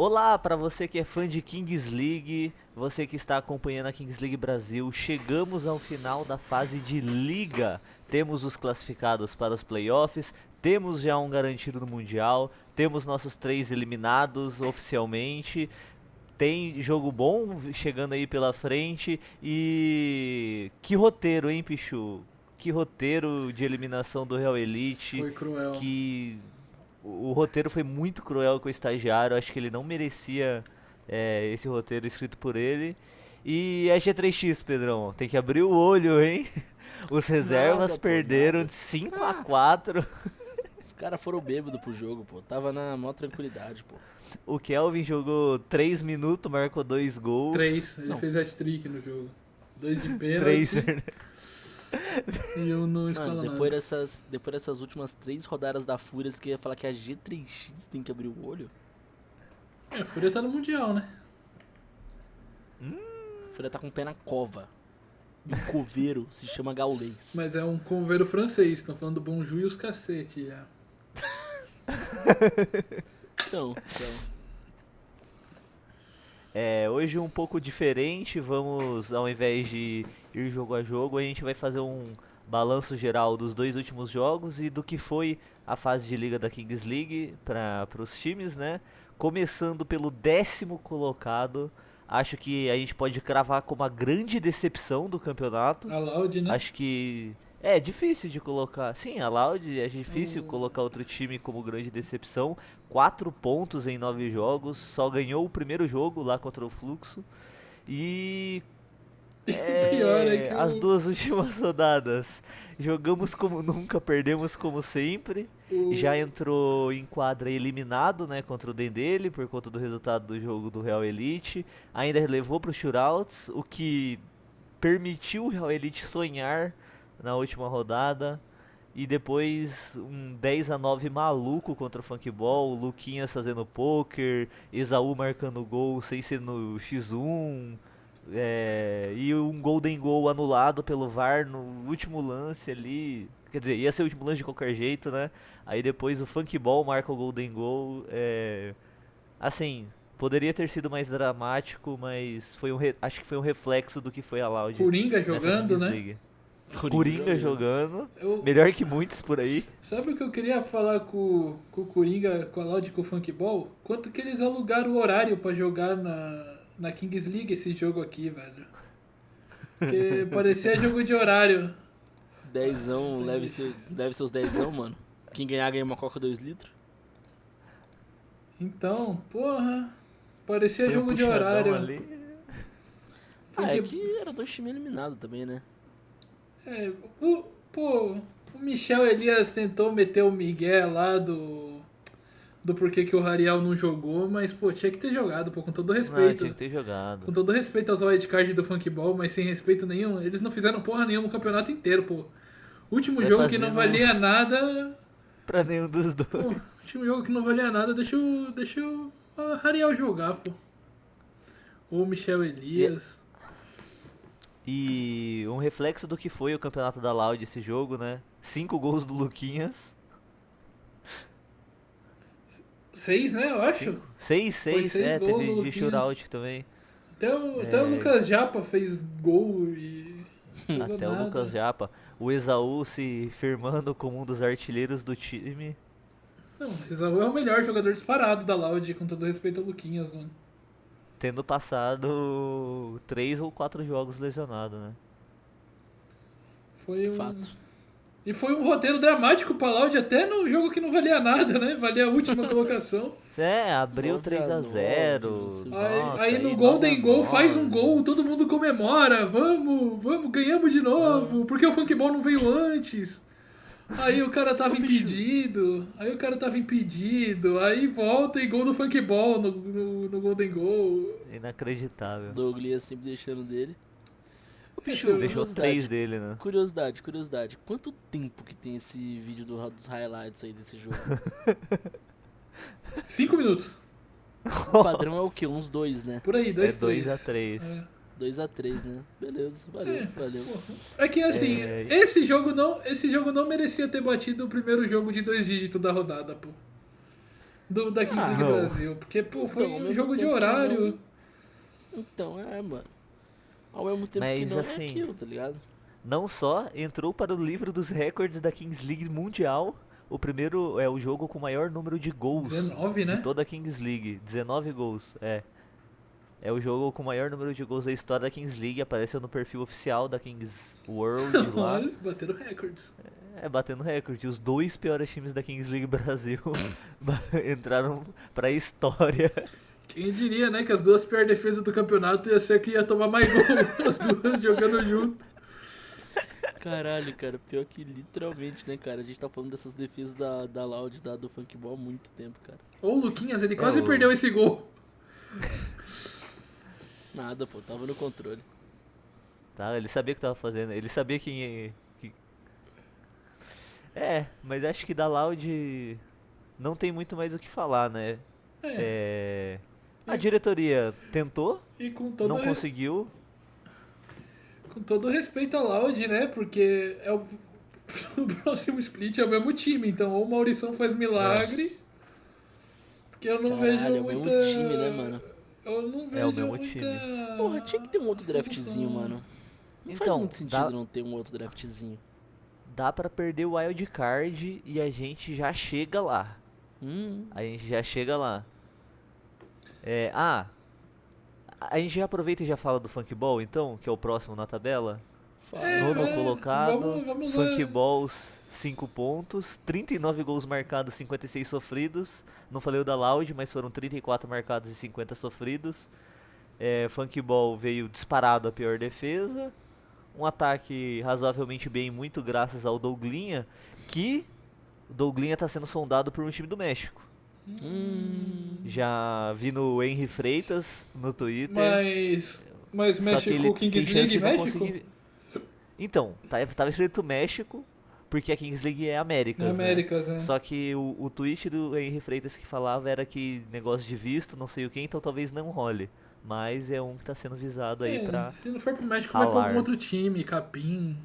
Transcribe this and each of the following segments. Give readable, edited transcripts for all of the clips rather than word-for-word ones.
Olá para você que é fã de Kings League, você que está acompanhando a Kings League Brasil. Chegamos ao final da fase de liga. Temos os classificados para os playoffs, temos já um garantido no Mundial, temos nossos 3 eliminados oficialmente. Tem jogo bom chegando aí pela frente e que roteiro, hein, Pichu? Que roteiro de eliminação do Real Elite, Foi cruel. que o roteiro foi muito cruel com o estagiário, acho que ele não merecia esse roteiro escrito por ele. E a G3X, Pedrão, tem que abrir o olho, hein? Os reservas Nada, pô, perderam nada. de 5-4. Os caras foram bêbados pro jogo, pô. Tava na maior tranquilidade, pô. O Kelvin jogou 3 minutos, marcou 2 gols. 3, ele Não. fez hat-trick no jogo. 2 de 3. pênalti e um no Mano, escalonado. depois dessas últimas 3 rodadas da Fúria, você queria falar que a G3X tem que abrir o olho? A Fúria tá no Mundial, né? A Fúria tá com o pé na cova. E o coveiro se chama Gaulês. Mas é um conveiro francês, estão falando do Bonjour e os cacete já. Então. Hoje um pouco diferente, vamos, ao invés de ir jogo a jogo, a gente vai fazer um balanço geral dos 2 últimos jogos e do que foi a fase de liga da Kings League para os times, né? Começando pelo 10º colocado, acho que a gente pode cravar como a grande decepção do campeonato. A Loud, né? Acho que é difícil de colocar. Sim, a Loud é difícil colocar outro time como grande decepção. 4 pontos em 9 jogos, só ganhou o primeiro jogo lá contra o Fluxo. E Pior é que as 2 últimas rodadas jogamos como nunca, perdemos como sempre. Já entrou em quadra eliminado, né, contra o Dendele por conta do resultado do jogo do Real Elite. Ainda levou para os shootouts, o que permitiu o Real Elite sonhar na última rodada. E depois um 10-9 maluco contra o Funkball, o Luquinhas fazendo poker, Exaú marcando gol sem ser no X1, e um Golden Goal anulado pelo VAR no último lance ali. Quer dizer, ia ser o último lance de qualquer jeito, né? Aí depois o Funkball marca o Golden Goal. Assim, poderia ter sido mais dramático, mas acho que foi um reflexo do que foi a Loud Coringa nessa jogando, Kings né? League. Coringa jogando, Eu- melhor que muitos por aí. Sabe o que eu queria falar com o Coringa, com a Loud e com o Funkball? Quanto que eles alugaram o horário pra jogar na Kings League esse jogo aqui, velho? Porque parecia jogo de horário. Dezão, leve seus dezão, mano. Quem ganhar ganha uma coca 2 litros. Então, porra, parecia Foi um jogo de puxadão horário. ali. É que era 2 times eliminados também, né? O Michel Elias tentou meter o Miguel lá do porquê que o Rariel não jogou, mas, pô, tinha que ter jogado, pô, com todo Não, respeito. tinha que ter jogado. Com todo respeito aos wildcard do Funkball, mas sem respeito nenhum, eles não fizeram porra nenhuma o campeonato inteiro, pô. Último Vai jogo que não fazendo- valia nada. Pra nenhum dos dois. Pô, último jogo que não valia nada, deixa o Rariel jogar, pô. Ou o Michel Elias. E um reflexo do que foi o campeonato da Loud esse jogo, né? 5 gols do Luquinhas. 6, né, eu acho. 6, Foi 6 gols do teve de Luquinhas. shootout também. Até o Lucas Japa fez gol e. não jogou Até o nada. Lucas Japa. O Exaú se firmando como um dos artilheiros do time. Não, o Exaú é o melhor jogador disparado da Loud, com todo respeito ao Luquinhas, mano. Tendo passado 3 ou 4 jogos lesionado, né? Foi um. Fato. E foi um roteiro dramático pra Loud até no jogo que não valia nada, né? Valia a última colocação. Abriu 9 a 3-0. 9, Aí no Golden Goal faz um gol, todo mundo comemora. Vamos, ganhamos de novo. Porque o Funkball não veio antes. Aí o cara tava impedido. Aí volta e gol do Funkball no Golden Goal. Inacreditável. Douglas sempre deixando dele. Ô, Pichu, Deixou Deixou curiosidade, 3 dele, né? Curiosidade. Quanto tempo que tem esse vídeo dos highlights aí desse jogo? 5 minutos. O padrão é o quê? Uns 2, né? Por aí, 2, 3. 2-3. 2-3, né? Beleza, valeu. É que assim, esse jogo não merecia ter batido o primeiro jogo de 2 dígitos da rodada, pô. da Kings League não. Brasil. Porque, pô, foi Então, ao um mesmo jogo de tempo que horário. Então, mano. Ao mesmo tempo que Mas não é assim, aquilo, tá ligado? não só entrou para o livro dos recordes da Kings League Mundial. O primeiro é o jogo com o maior número de gols 19, de né? toda a Kings League. 19 gols, é. É o jogo com o maior número de gols da história da Kings League. Apareceu no perfil oficial da Kings World lá. Olha, bateram recordes. É, batendo recorde. Os dois piores times da Kings League Brasil entraram pra história. Quem diria, né, que as duas piores defesas do campeonato ia ser a que ia tomar mais gol. As duas jogando junto. Caralho, cara, pior que literalmente, né, cara? A gente tá falando dessas defesas da Loud, do Funkball há muito tempo, cara. Ô, o Luquinhas, ele quase perdeu esse gol. Nada, pô, tava no controle. Tá, ele sabia o que tava fazendo. Ele sabia mas acho que da Loud não tem muito mais o que falar, né? É, A diretoria tentou, e com todo, não conseguiu. com todo respeito ao Loud, né, porque o próximo split é o mesmo time, então ou o Maurição faz milagre, porque eu não Caralho, vejo é o muita... mesmo time, né, mano? Eu não É o vejo mesmo muita... time. Porra, tinha que ter um outro solução. draftzinho, mano. Não faz Então, muito sentido não ter um outro draftzinho. dá pra perder o wild card e a gente já chega lá. A gente já chega lá. A gente já aproveita e já fala do Funkball, então, que é o próximo na tabela. Nono colocado, vamos Funkballs 5 pontos, 39 gols marcados, 56 sofridos. Não falei o da Loud, mas foram 34 marcados e 50 sofridos. Funkball veio disparado a pior defesa. Um ataque razoavelmente bem, muito graças ao Douglinha, que o Douglinha tá sendo sondado por um time do México. Já vi no Henry Freitas no Twitter. Mas Só que ele México, tem Kings chance League, de não México? conseguir. Então, tava escrito México, porque a Kings League é Américas, Américas, né? é. Só que o tweet do Henry Freitas que falava era que negócio de visto, não sei o que, então talvez não role. Mas é um que tá sendo visado aí pra Se não for pro México, vai pra ralar. algum outro time, Capim.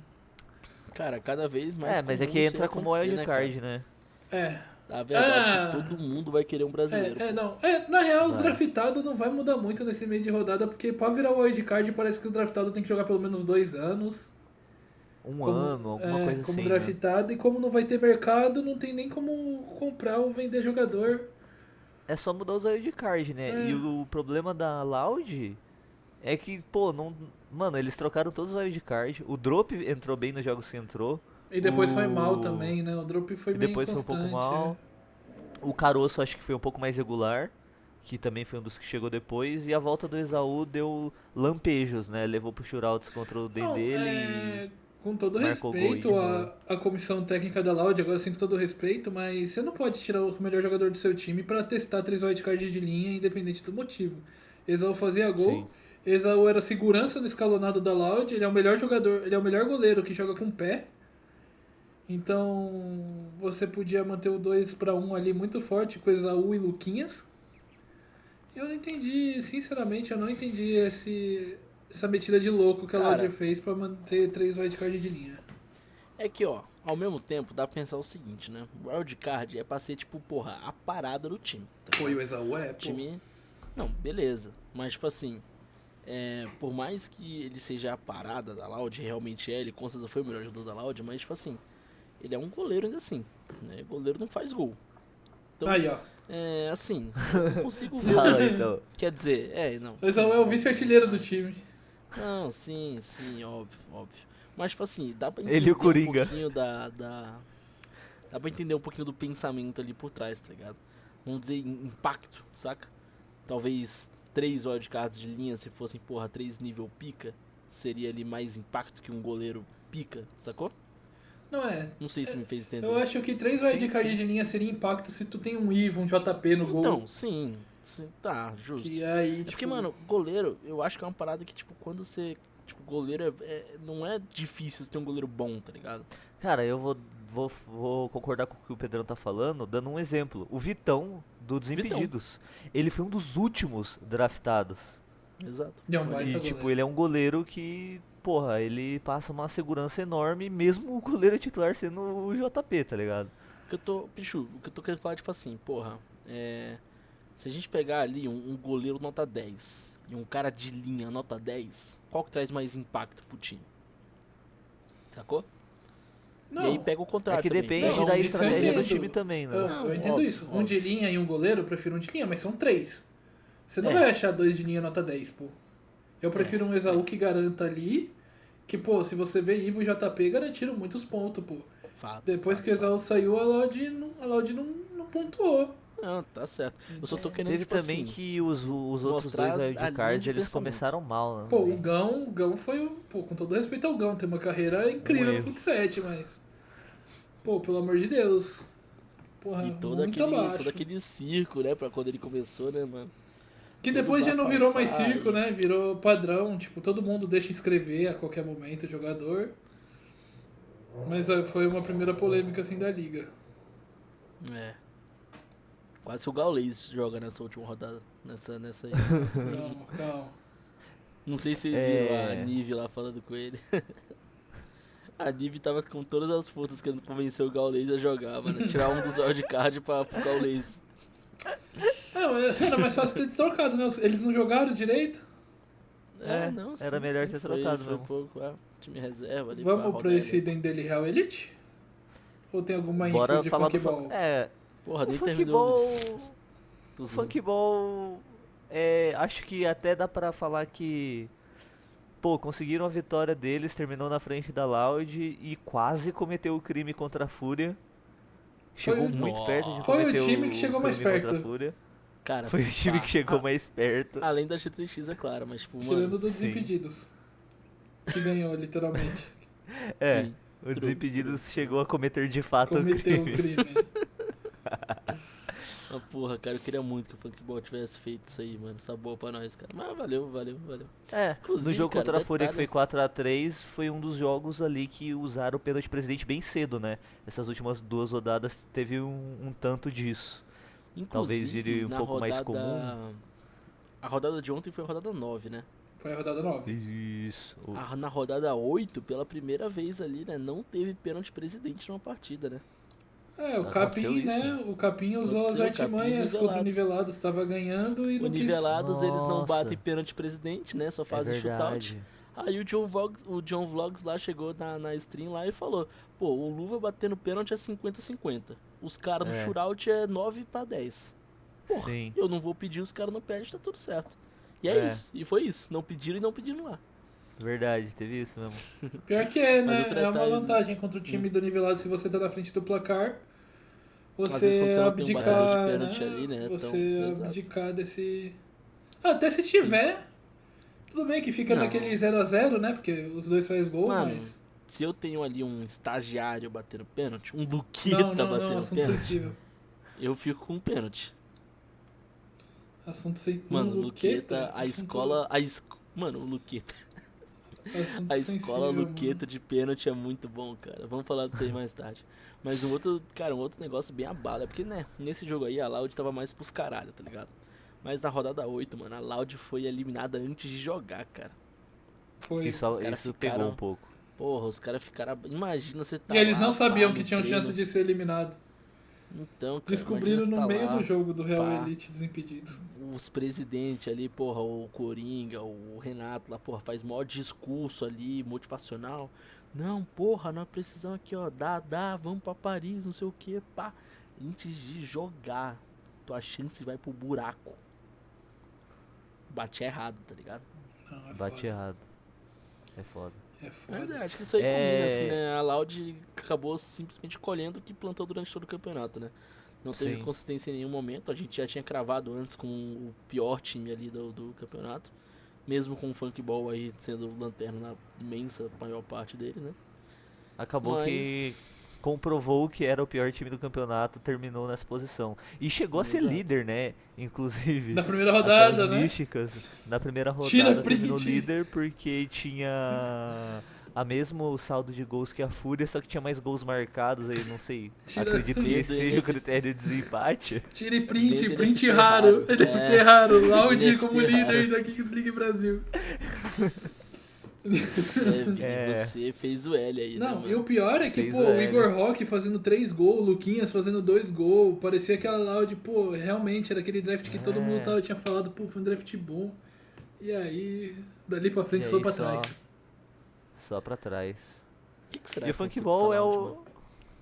Cara, cada vez mais mas é comum que isso entra como acontecer, wildcard, né? É. A verdade é que todo mundo vai querer um brasileiro. pô. Na real, os Vai. draftados não vai mudar muito nesse meio de rodada, porque pra virar o wildcard parece que o draftado tem que jogar pelo menos 2 anos. Ano, alguma coisa como assim. draftado, e como não vai ter mercado, não tem nem como comprar ou vender jogador. É só mudar os wildcard, né? E o problema da Loud é que, pô, não. Mano, eles trocaram todos os wildcard. O Drop entrou bem nos jogos que entrou. E depois foi mal também, né? O drop foi E meio depois foi um inconstante. pouco mal. O Caroço acho que foi um pouco mais regular, que também foi um dos que chegou depois. E a volta do Exaú deu lampejos, né? Levou pro shootouts contra o Não, dele com todo marcou gol respeito de novo. à comissão técnica da Loud, agora sim com todo respeito, mas você não pode tirar o melhor jogador do seu time pra testar 3 wildcards de linha, independente do motivo. Exaú fazia gol, Sim. Exaú era segurança no escalonado da Loud, ele é o melhor jogador, ele é o melhor goleiro que joga com o pé. Então você podia manter o 2-1 ali muito forte com Exaú e Luquinhas. Eu não entendi, sinceramente, eu não entendi essa metida de louco que a Cara, Loud fez pra manter 3 wildcards de linha. É que, ó, ao mesmo tempo dá pra pensar o seguinte, né? O wildcard é pra ser, tipo, porra, a parada do time. Tá Pô, e ligado? o Exaú O time. Não, beleza. Mas, tipo assim, por mais que ele seja a parada da Loud, realmente ele com certeza foi o melhor jogador da Loud, mas, tipo assim, ele é um goleiro ainda assim, né? Goleiro não faz gol. Então, Aí, ó. assim, eu não consigo ver. Fala aí, então. Quer dizer, não. O Exaú é o vice-artilheiro do time. Não, sim, óbvio, óbvio. Mas, tipo assim, dá pra Ele e entender o Coringa. um pouquinho dá pra entender um pouquinho do pensamento ali por trás, tá ligado? Vamos dizer, impacto, saca? Talvez 3 wildcards de linha, se fossem, porra, 3 nível pica, seria ali mais impacto que um goleiro pica, sacou? Não é. Não sei se me fez entender. Eu acho que 3 Sim, wildcards sim. de linha seria impacto se tu tem um Ivo, um JP no gol. Então, sim, tá, justo. Que aí, É tipo... porque, mano, goleiro, eu acho que é uma parada que, tipo, quando você. Tipo, goleiro não é difícil você ter um goleiro bom, tá ligado? Cara, eu vou concordar com o que o Pedrão tá falando, dando um exemplo. O Vitão, do Desimpedidos. Ele foi um dos últimos draftados. Exato. E é um Olha, baita E, goleiro. tipo, ele é um goleiro que, porra, ele passa uma segurança enorme, mesmo o goleiro titular sendo o JP, tá ligado? Pichu, o que eu tô querendo falar, tipo assim, porra, Se a gente pegar ali um goleiro nota 10 e um cara de linha nota 10, qual que traz mais impacto pro time? Sacou? Não, E aí pega o contrário É que também. depende Não, da isso eu estratégia do entendo. time também, né? eu entendo óbvio, isso. Um óbvio. de linha e um goleiro, eu prefiro um de linha, mas são 3. Você não É. vai achar 2 de linha nota 10, pô. Eu prefiro um Exaú que garanta ali, que, pô, se você vê Ivo e JP garantiram muitos pontos, pô. Fato, Depois fato, que o Exaú saiu, a Loud não pontuou. fato. Não, tá certo. Eu só tô querendo, Teve tipo também assim, que os outros mostrar dois a linha wildcards, de eles pensamento. começaram mal, né? Pô, também. o Gão foi, pô, com todo respeito ao Gão, tem uma carreira incrível no erro. Fut 7, mas, pô, pelo amor de Deus, porra, E todo muito abaixo. aquele circo, né, pra quando ele começou, né, mano? Que todo depois já não virou mais bafafá circo, e- né, virou padrão, tipo, todo mundo deixa inscrever a qualquer momento o jogador. Mas foi uma primeira polêmica, assim, da liga. É. Quase que o Gaules joga nessa última rodada. Nessa aí. Calma, calma. Não sei se vocês viram a Nive lá falando com ele. A Nive tava com todas as forças querendo convencer o Gaules a jogar, mano. Tirar um dos wildcard pro Gaules. Era mais fácil ter trocado, né? Eles não jogaram direito. Não, era melhor ter trocado foi mesmo. pouco, time reserva ali. Vamos pra rodar esse ele. Dendele Real Elite? Ou tem alguma info Bora de falar do Funkball? Porra, o nem terminou. Funkball... O Funkball... acho que até dá pra falar que... Pô, conseguiram a vitória deles, terminou na frente da Loud e quase cometeu o crime contra a Fúria. Chegou Foi- muito perto de Foi o cometer time que chegou mais crime contra perto. a Fúria. Cara, Foi o time que chegou mais perto. Além da G3X, é claro, mas tipo, Tirando mano. dos sim. Desimpedidos. Que ganhou, literalmente. Sim, O true, Desimpedidos chegou a cometer de fato o Cometeu o crime. crime. Ah, porra, cara, eu queria muito que o Funkball tivesse feito isso aí, mano. Essa boa pra nós, cara. Mas valeu. Inclusive, No jogo cara, contra a Fúria, que foi detalhe- 4x3, foi um dos jogos ali que usaram o pênalti presidente bem cedo, né? Essas últimas 2 rodadas teve um tanto disso. Talvez Inclusive, vire um na pouco mais rodada- comum. A rodada de ontem foi a rodada 9, né? Foi a rodada 9. Isso. Na rodada 8, pela primeira vez ali, né? Não teve pênalti presidente numa partida, né? O Aconteceu Capim, isso. né? O Capim usou as Aconteceu, Capim artimanhas e contra o Nivelados. Nivelados. Estava ganhando e O não quis... Nivelados, eles não Nossa. batem pênalti presidente, né? Só É fazem shootout. verdade. Aí o John Vlogs lá chegou na stream lá e falou: pô, o Luva batendo pênalti é 50-50. Os caras do É. shootout é 9-10. Porra, Sim. eu não vou pedir, os caras não pedem, tá tudo certo. E É. isso, e foi isso. Não pediram e não pediram lá. Verdade, teve isso mesmo. Pior que é, Mas né? outro É uma detalhe- vantagem contra o time do Nivelado se você tá na frente do placar. Às vezes, quando Você você não tem um batedor de abdicar, pênalti né? ali, né, é tão Você pesado. abdicar desse... Até se tiver, tudo bem que fica Não. naquele 0x0, né? Porque os dois faz gol, Mano, mas... Se eu tenho ali um estagiário batendo pênalti, um Luqueta Não, batendo assunto pênalti, sensível. eu fico com pênalti. Assunto sensível. Mano, Luqueta, a escola. Mano, o Luqueta. Assunto A escola sensível, Luqueta de pênalti é muito bom, cara. Vamos falar disso aí mais tarde. Mas um outro negócio bem abala. É porque, né, nesse jogo aí a Loud tava mais pros caralho, tá ligado? Mas na rodada 8, mano, a Loud foi eliminada antes de jogar, cara. Foi. Isso, Os caras isso ficaram- pegou um pouco. Porra, os caras ficaram. Imagina você tá E eles lá, não sabiam pá, que no tinham treino. chance de ser eliminado. Então, cara, Descobriram imagina no você tá meio lá, do jogo do Real pá. Elite Desimpedidos. Os presidentes ali, porra, o Coringa, o Renato lá, porra, faz maior discurso ali, motivacional. Não, porra, nós precisamos aqui, ó, vamos pra Paris, não sei o que, pá. Antes de jogar, tua chance vai pro buraco. Bate errado, tá ligado? Não, é Bate foda. errado. É foda. É Mas foda. acho que isso aí É. combina, assim, né? A Loud acabou simplesmente colhendo o que plantou durante todo o campeonato, né? Não teve Sim. consistência em nenhum momento. A gente já tinha cravado antes com o pior time ali do campeonato. Mesmo com o Funkball aí sendo lanterna na imensa maior parte dele, né? Acabou Mas- que comprovou que era o pior time do campeonato, terminou nessa posição. E chegou a ser Exato. líder, né? Inclusive. Na primeira rodada, Aquelas né? místicas. Na primeira Tira rodada print. terminou líder porque tinha a mesmo saldo de gols que a Fúria, só que tinha mais gols marcados aí, não sei. Tira- Acredito que esse Líder. seja o critério de desempate. Tire print, Líder print NFT raro. raro. NFT É. raro. Loud NFT como líder raro. da Kings League Brasil. Vini, É. você fez o L aí, né, Não, mano? e o pior é que, Fez pô, o o L. Igor Roque fazendo 3 gols, o Luquinhas fazendo 2 gols, parecia aquela loud, pô, realmente era aquele draft que todo mundo É. tinha falado, pô, foi um draft bom. E aí, dali pra frente, E só aí pra só, trás. só pra trás. O que será E o que aconteceu com essa funkball é Loud, mano?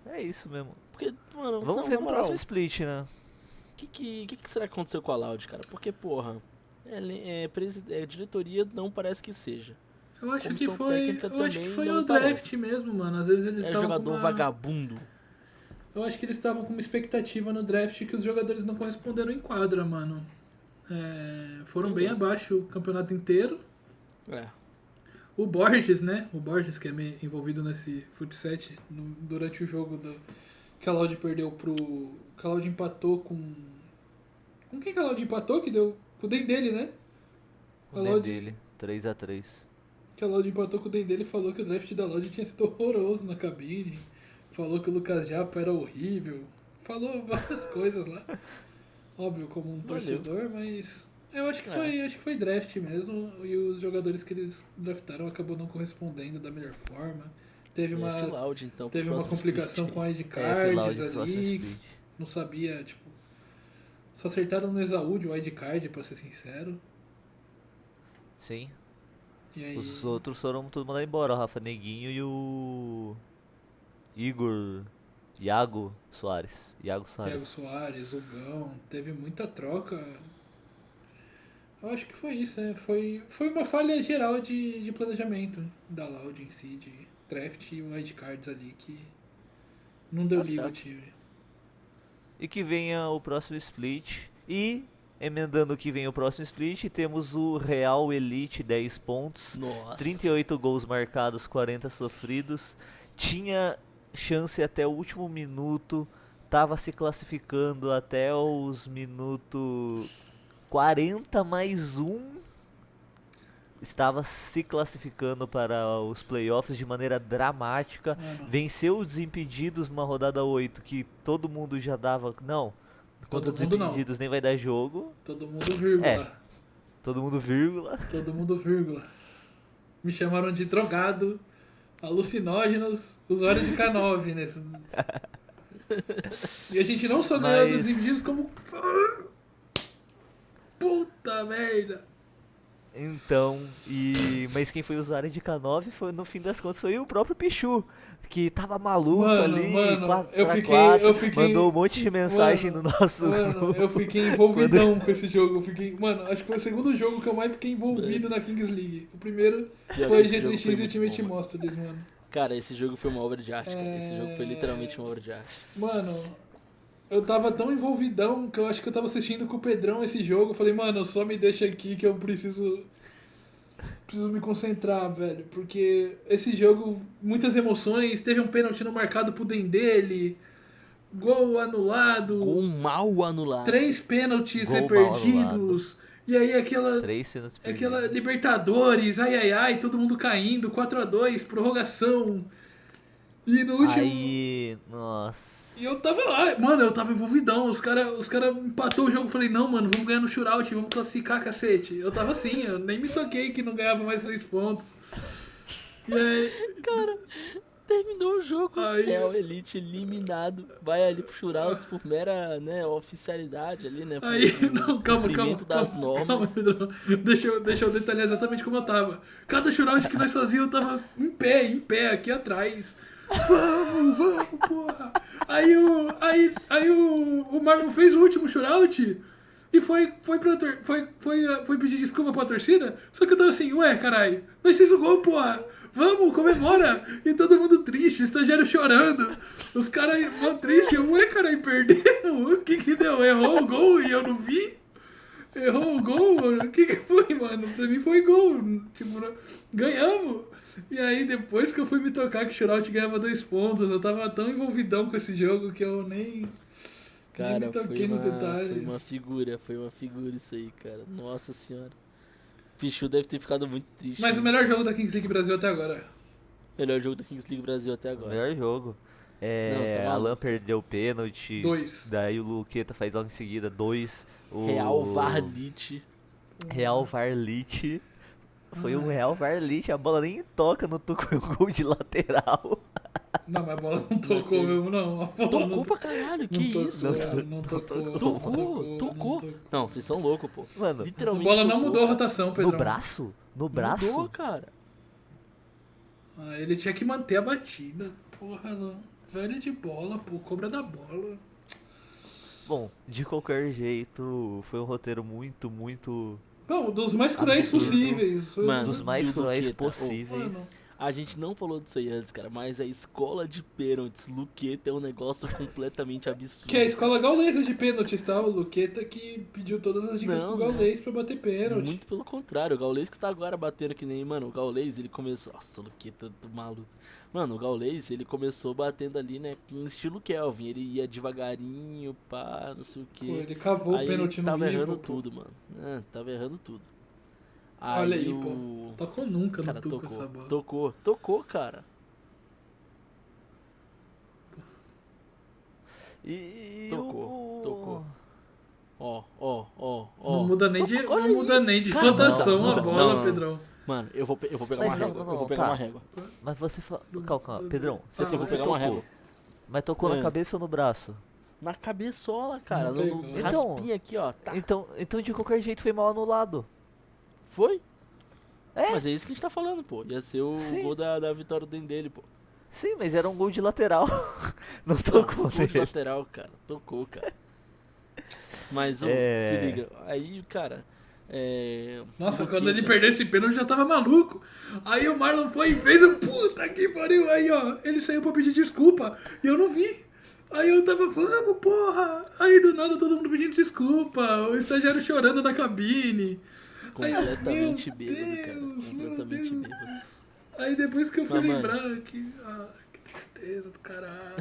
o... É isso mesmo. Porque, mano, Vamos não, ver na no moral, próximo split, né? o que será que aconteceu com a Loud, cara? Porque, porra, diretoria não parece que seja. Comissão técnica eu acho que também foi não o draft parece. mesmo, mano. Às vezes eles É estavam com jogador uma vagabundo. eu acho que eles estavam com uma expectativa no draft que os jogadores não corresponderam em quadra, mano. Foram bem Entendeu? abaixo o campeonato inteiro. É. O Borges, né? O Borges, que é meio envolvido nesse futset durante o jogo que a Loud perdeu pro. Que a Loud empatou com. Com quem que a Loud empatou? Que deu. Com o Dendele, né? O A den Loud, dele, 3-3. que a Loud empatou com o Dendele e falou que o draft da Loud tinha sido horroroso na cabine. Falou que o Lucas Japa era horrível. Falou várias coisas lá. Óbvio, como um Valeu. torcedor, mas. É. Acho que foi draft mesmo. E os jogadores que eles draftaram acabou não correspondendo da melhor forma. Teve E uma. F Loud, então, pro Teve uma próximo complicação split. com a ID F cards Loud próximo ali. split. Não sabia, tipo. Só acertaram no Exaúde o ID card, pra ser sincero. Sim. E aí. Os outros foram tudo mandados embora. O Rafa Neguinho e o... Igor... Iago Soares. Iago Thiago Soares. Soares, o Gão. Teve muita troca. Eu acho que foi isso, né? Foi uma falha geral de planejamento da Loud em si, de draft e o ID cards ali que não deu Tá liga o certo. time. E que venha o próximo split. E, emendando que venha o próximo split, temos o Real Elite 10 pontos. Nossa. 38 gols marcados, 40 sofridos. Tinha chance até o último minuto. Tava se classificando até os minutos 40 mais um. Estava se classificando para os playoffs de maneira dramática. Mano, Venceu os Desimpedidos numa rodada 8 que todo mundo já dava. Não, contra os todo mundo não. Desimpedidos nem vai dar jogo. Todo mundo vírgula. É. Todo mundo vírgula. Todo mundo vírgula. Me chamaram de drogado, alucinógenos, usuário de K9 nesse. E a gente não só ganhou dos Mas- Desimpedidos como. Puta merda! Então, mas quem foi usuário de K9 foi, no fim das contas, foi o próprio Pichu, que tava maluco Mano, ali, mano, 4 eu pra fiquei- 4, eu fiquei- mandou um monte de mensagem Mano, no nosso Mano, grupo. eu fiquei envolvidão com esse jogo. Mano, acho que foi o segundo jogo que eu mais fiquei envolvido na Kings League. O primeiro Pior foi que esse jogo G3X foi e muito Ultimate bom, mano. Monsters, mano. Cara, esse jogo foi uma obra de arte, cara. Esse jogo foi literalmente uma obra de arte. Mano, eu tava tão envolvidão que eu acho que eu tava assistindo com o Pedrão esse jogo. Eu falei, mano, só me deixa aqui que eu preciso me concentrar, velho. Porque esse jogo, muitas emoções. Teve um pênalti não marcado pro Dendele. Gol anulado. Gol mal anulado. 3 pênaltis Gol mal perdidos. E aí 3 cenas aquela perdidas. Libertadores, ai, todo mundo caindo, 4-2, prorrogação. E no último. Aí, nossa. E eu tava lá, mano, eu tava envolvidão. Os cara empatou o jogo. Eu falei, não, mano, vamos ganhar no shootout, vamos classificar, cacete. Eu tava assim, eu nem me toquei que não ganhava mais 3 pontos. E aí. Cara, terminou o jogo. Aí- Real Elite eliminado. Vai ali pro Shootouts por mera, né, oficialidade ali, né? por Aí, não, calma, cumprimento das normas. Pedrão. Deixa eu detalhar exatamente como eu tava. Cada shootout que nós fazíamos, eu tava em pé, aqui atrás. Vamos, porra. Aí o Marlon fez o último shootout e foi pedir desculpa pra torcida. Só que eu tava assim, ué, caralho, nós fez o gol, porra. Vamos, comemora! E todo mundo triste, estagiário chorando. Os caras vão tristes, ué, caralho, perdemos? O que deu? Errou o gol e eu não vi? Errou o gol? O que foi, mano? Pra mim foi gol. Tipo, ganhamos. E aí, depois que eu fui me tocar que o Shootout ganhava 2 pontos, eu tava tão envolvidão com esse jogo que eu nem Cara, me toquei nos detalhes. foi uma figura isso aí, cara. Nossa senhora. Pichu deve ter ficado muito triste. Mas o né? melhor jogo da Kings League Brasil até agora. Melhor jogo da Kings League Brasil até O agora. melhor jogo. Não, tá maluco. Alan perdeu o pênalti. 2. Daí o Luqueta faz logo em seguida 2. Real Varlite. Real Varlite. Foi o Real Varlite, a bola nem toca no Tuco, foi um gol de lateral. Não, mas a bola não tocou mesmo, não. A bola Tocou pra caralho, que isso, cara? Não tocou. Tocou. Não, vocês são loucos, pô. Mano, A Literalmente bola não tocou, mudou a cara. rotação, Pedrão. no braço? No braço? Mudou, cara. Ah, ele tinha que manter a batida. Porra, não. Velho de bola, pô. Cobra da bola. Bom, de qualquer jeito, foi um roteiro muito, muito... Bom, dos mais cruéis Absurdo. possíveis. Foi Mano, dos mais e o cruéis Luqueta? possíveis. Mano, A gente não falou disso aí antes, cara, mas a escola de pênaltis, Luqueta, é um negócio completamente absurdo. que é a escola gaulesa de pênaltis, tá? O Luqueta que pediu todas as dicas Não, pro gaulês pra bater pênalti. Muito pelo contrário, o Gaules que tá agora batendo que nem, mano, o Gaules, ele começou, nossa, o Luqueta do maluco. Mano, o Gaules, ele começou batendo ali, né, com estilo Kelvin, ele ia devagarinho, pá, não sei o Pô, que. ele cavou o Aí pênalti ele no tava nível, errando pô. tudo, mano. Tava errando tudo. Olha aí, o... pô. Tocou nunca Cara, no Tuco essa bola. tocou, cara. E Tocou. Ó. Não muda nem de, Olha não aí. muda nem de Cara, rotação muda. a bola, Não. Pedrão. Mano, eu vou pegar Mas uma não, régua. não, Eu vou não, pegar tá. uma régua. Mas você calma, Pedrão, você Ah, falou eu vou que pegar uma tocou. régua. Mas tocou na É. cabeça ou no braço? Na cabeçola, cara. Não No pegou. raspinha aqui, ó. Tá. Então de qualquer jeito foi mal anulado. Foi? É? Mas é isso que a gente tá falando, pô. Ia ser o Sim. gol da vitória do dele, pô. Sim, mas era um gol de lateral. Não tocou Gol de nele. lateral, cara. Tocou, cara. Mas, ô, É. se liga. Aí, cara. Nossa, o quando Luqueta- ele perdeu esse pênalti eu já tava maluco. Aí o Marlon foi e fez um puta que pariu. Aí, ó, ele saiu pra pedir desculpa e eu não vi. Aí eu tava, vamos, porra. Aí do nada todo mundo pedindo desculpa. O estagiário chorando na cabine. Aí eu, Completamente meu bêbado, cara. Deus, meu Completamente Deus. bêbado. Aí depois que eu fui Mas, mano. lembrar que tristeza do caralho.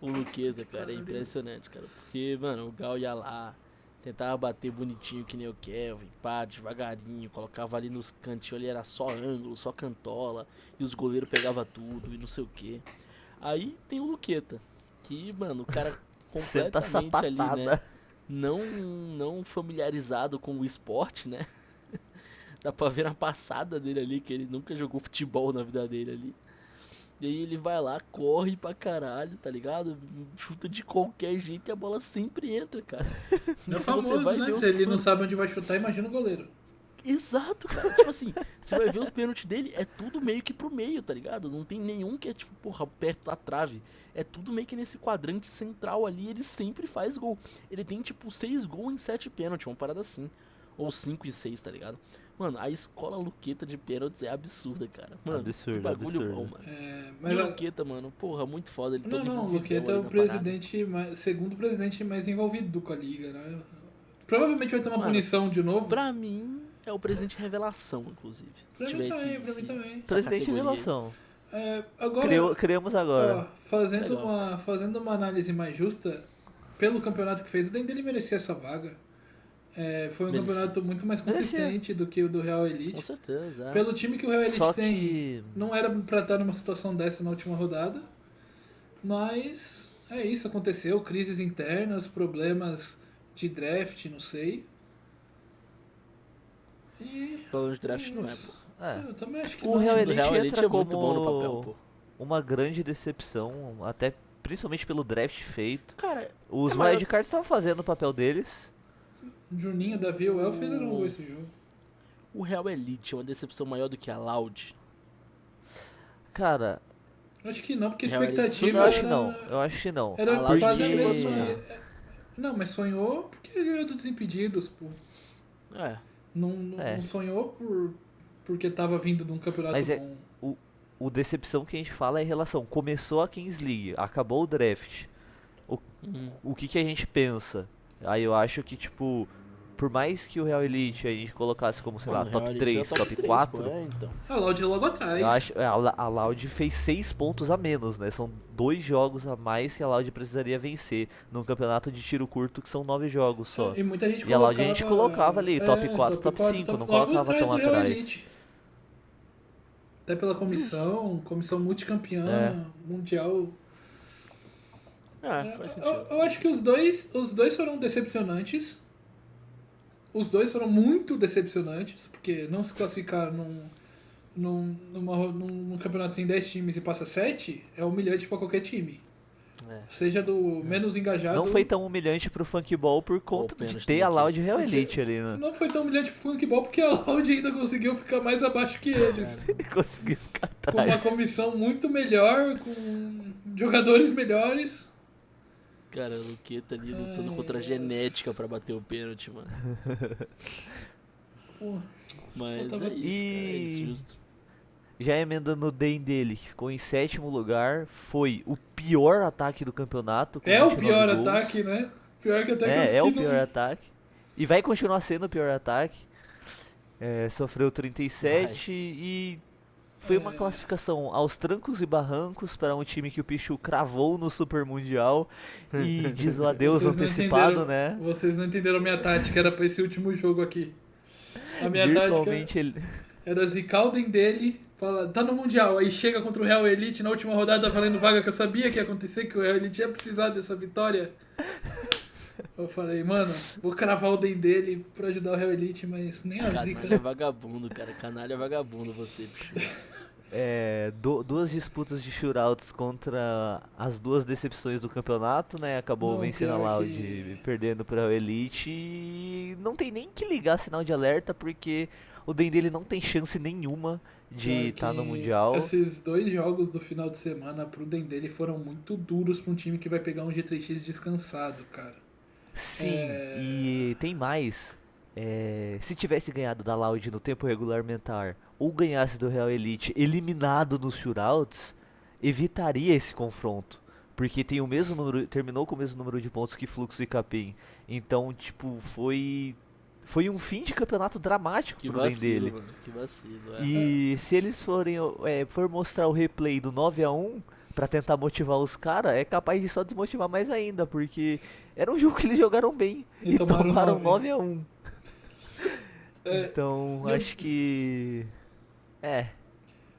O Luqueta, cara, é impressionante, cara. Porque, mano, o Gal ia lá, tentava bater bonitinho que nem o Kelvin, pá, devagarinho, colocava ali nos cantinhos, ali era só ângulo, só cantola, e os goleiros pegavam tudo e não sei o que. Aí tem o Luqueta, que, mano, o cara Senta completamente ali, né, sapatada. não familiarizado com o esporte, né? Dá pra ver na passada dele ali, que ele nunca jogou futebol na vida dele ali. E aí ele vai lá, corre pra caralho, tá ligado? Chuta de qualquer jeito e a bola sempre entra, cara. E É se famoso, você vai né? ver Se os ele não sabe onde vai chutar, imagina o goleiro. Exato, cara. Tipo assim, você vai ver os pênaltis dele, é tudo meio que pro meio, tá ligado? Não tem nenhum que é tipo, porra, perto da trave. É tudo meio que nesse quadrante central ali, ele sempre faz gol. Ele tem tipo 6 gols em 7 pênaltis, uma parada assim. Ou 5 e 6, tá ligado? Mano, a escola Luqueta de pênaltis é absurda, cara. Mano, Absurdo, que bagulho absurdo. bom, mano. É, E mas o Luqueta, mano, porra, muito foda. Ele Não, todo não, o envolvidão Luqueta é ali o na parada. presidente, segundo presidente mais envolvido com a liga, né? Provavelmente vai ter uma Mano, punição de novo. Pra mim, é o presidente revelação, inclusive. Se Pra mim tiver também, esse- pra mim esse- também. essa Presidente de categoria. revelação. Agora, Criamos ó, agora. fazendo Legal. uma análise mais justa, pelo campeonato que fez, o Dendele merecia essa vaga. Foi um Merecia. campeonato muito mais Merecia. consistente do que o do Real Com Elite. certeza, é. Pelo time que o Real Elite Só tem, que... não era pra estar numa situação dessa na última rodada. Mas é isso, aconteceu. Crises internas, problemas de draft, não sei. E Falando de draft não é, pô. É. eu também acho que O não. Real O Elite Real Elite entra é muito bom no como papel, pô. uma grande decepção, até principalmente pelo draft feito. Cara, Os É maior- wildcards estavam fazendo o papel deles. Juninho, Davi e o El fizeram um gol esse jogo. o Real Elite é uma decepção maior do que a Loud. Cara, Acho que não, porque a Real Elite expectativa eu acho que era, não. Eu acho que não. era A Loud quase a chegou a mesma. sonhar. Não, mas sonhou porque ganhou dos Desimpedidos, pô. É. Não sonhou porque tava vindo de um campeonato Mas bom. O decepção que a gente fala é em relação. Começou a Kings League, acabou o draft. O que a gente pensa? Aí eu acho que, tipo, por mais que o Real Elite a gente colocasse como, sei lá, Mano, o Real top Elite é 3, top top 3, 4, pô, então. A Loud logo atrás. eu acho, a Loud fez 6 pontos a menos, né? São 2 jogos a mais que a Loud precisaria vencer num campeonato de tiro curto que são 9 jogos só. E muita gente E a Loud a gente colocava ali, top 4, top 5, não colocava tão do Real atrás. Elite. Até pela comissão multicampeã, É. mundial. É, faz sentido. Eu acho que os dois foram decepcionantes. os dois foram muito decepcionantes, porque não se classificar num campeonato que tem 10 times e passa 7 é humilhante pra qualquer time. É. Seja do menos engajado. Não foi tão humilhante pro Funkball por conta de pênalti ter do a Luqueta. Loud Real Porque Elite ali, né? Não foi tão humilhante pro Funkball porque a Loud ainda conseguiu ficar mais abaixo que eles. Conseguiu ficar Com uma atrás. comissão muito melhor, com jogadores melhores. Cara, o Luqueta ali lutando Ai, contra a nossa. genética pra bater o pênalti, mano. Pô, Mas Faltava- é isso, cara, é isso, justo. Já emendando o Den dele, que ficou em 7º lugar, foi o pior ataque do campeonato. com é o 29 pior gols. ataque, né? Pior que até que É os o que pior não... ataque. E vai continuar sendo o pior ataque. Sofreu 37 e foi uma classificação aos trancos e barrancos para um time que o Pichu cravou no Super Mundial e diz o adeus Vocês não antecipado, entenderam- né? Vocês não entenderam a minha tática, era pra esse último jogo aqui. A minha tática Virtualmente ele... era zicar o Den dele, fala, tá no Mundial, aí chega contra o Real Elite na última rodada valendo vaga, que eu sabia que ia acontecer, que o Real Elite ia precisar dessa vitória. Eu falei, mano, vou cravar o Den dele pra ajudar o Real Elite, mas nem a zica. Canalha vagabundo, cara. Canalha vagabundo você, bicho. Duas disputas de shootouts contra as duas decepções do campeonato, né? Acabou Não, vencendo a pior Loud que- perdendo para o Elite e não tem nem que ligar sinal de alerta porque o Den dele não tem chance nenhuma de Pior estar no que Mundial. Esses 2 jogos do final de semana pro Den dele foram muito duros pra um time que vai pegar um G3X descansado, cara. Sim, e tem mais. Se tivesse ganhado da Loud no tempo regulamentar ou ganhasse do Real Elite eliminado nos shootouts, evitaria esse confronto. Porque tem o mesmo número, terminou com o mesmo número de pontos que Fluxo e Capim. Então, tipo, foi um fim de campeonato dramático Que pro Den vacilo, dele. mano. Que vacilo, é. E se eles for mostrar o replay do 9-1 pra tentar motivar os caras, é capaz de só desmotivar mais ainda, porque era um jogo que eles jogaram bem E e tomaram tomaram 9. 9-1. Então, eu- acho que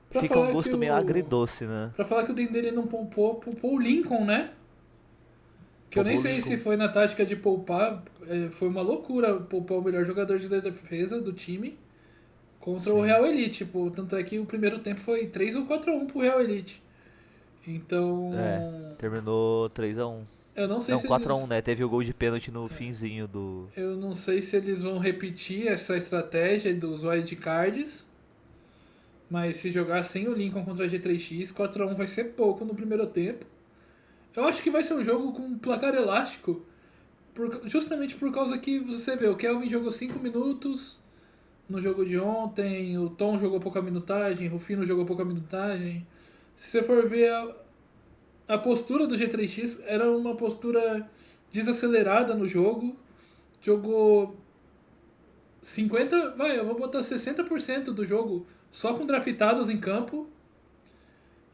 Pra fica falar um gosto que meio o- agridoce, né? Pra falar que o Den dele não poupou o Lincoln, né? Que eu nem Poupou o sei Lincoln. se foi na tática de poupar, foi uma loucura poupar o melhor jogador de defesa do time contra o Sim. Real Elite. Tipo, tanto é que o primeiro tempo foi 3 ou 4-1 pro Real Elite. Então, Terminou 3-1. eu não sei Não, se 4-1, eles, né? Teve o gol de pênalti no finzinho do... eu não sei se eles vão repetir essa estratégia dos wildcards. Mas se jogar sem o Lincoln contra a G3X, 4-1 vai ser pouco no primeiro tempo. Eu acho que vai ser um jogo com placar elástico, justamente por causa que você vê, o Kelvin jogou 5 minutos no jogo de ontem, o Tom jogou pouca minutagem, o Rufino jogou pouca minutagem. Se você for ver a postura do G3X, era uma postura desacelerada no jogo. Jogou 50, eu vou botar 60% do jogo só com draftados em campo.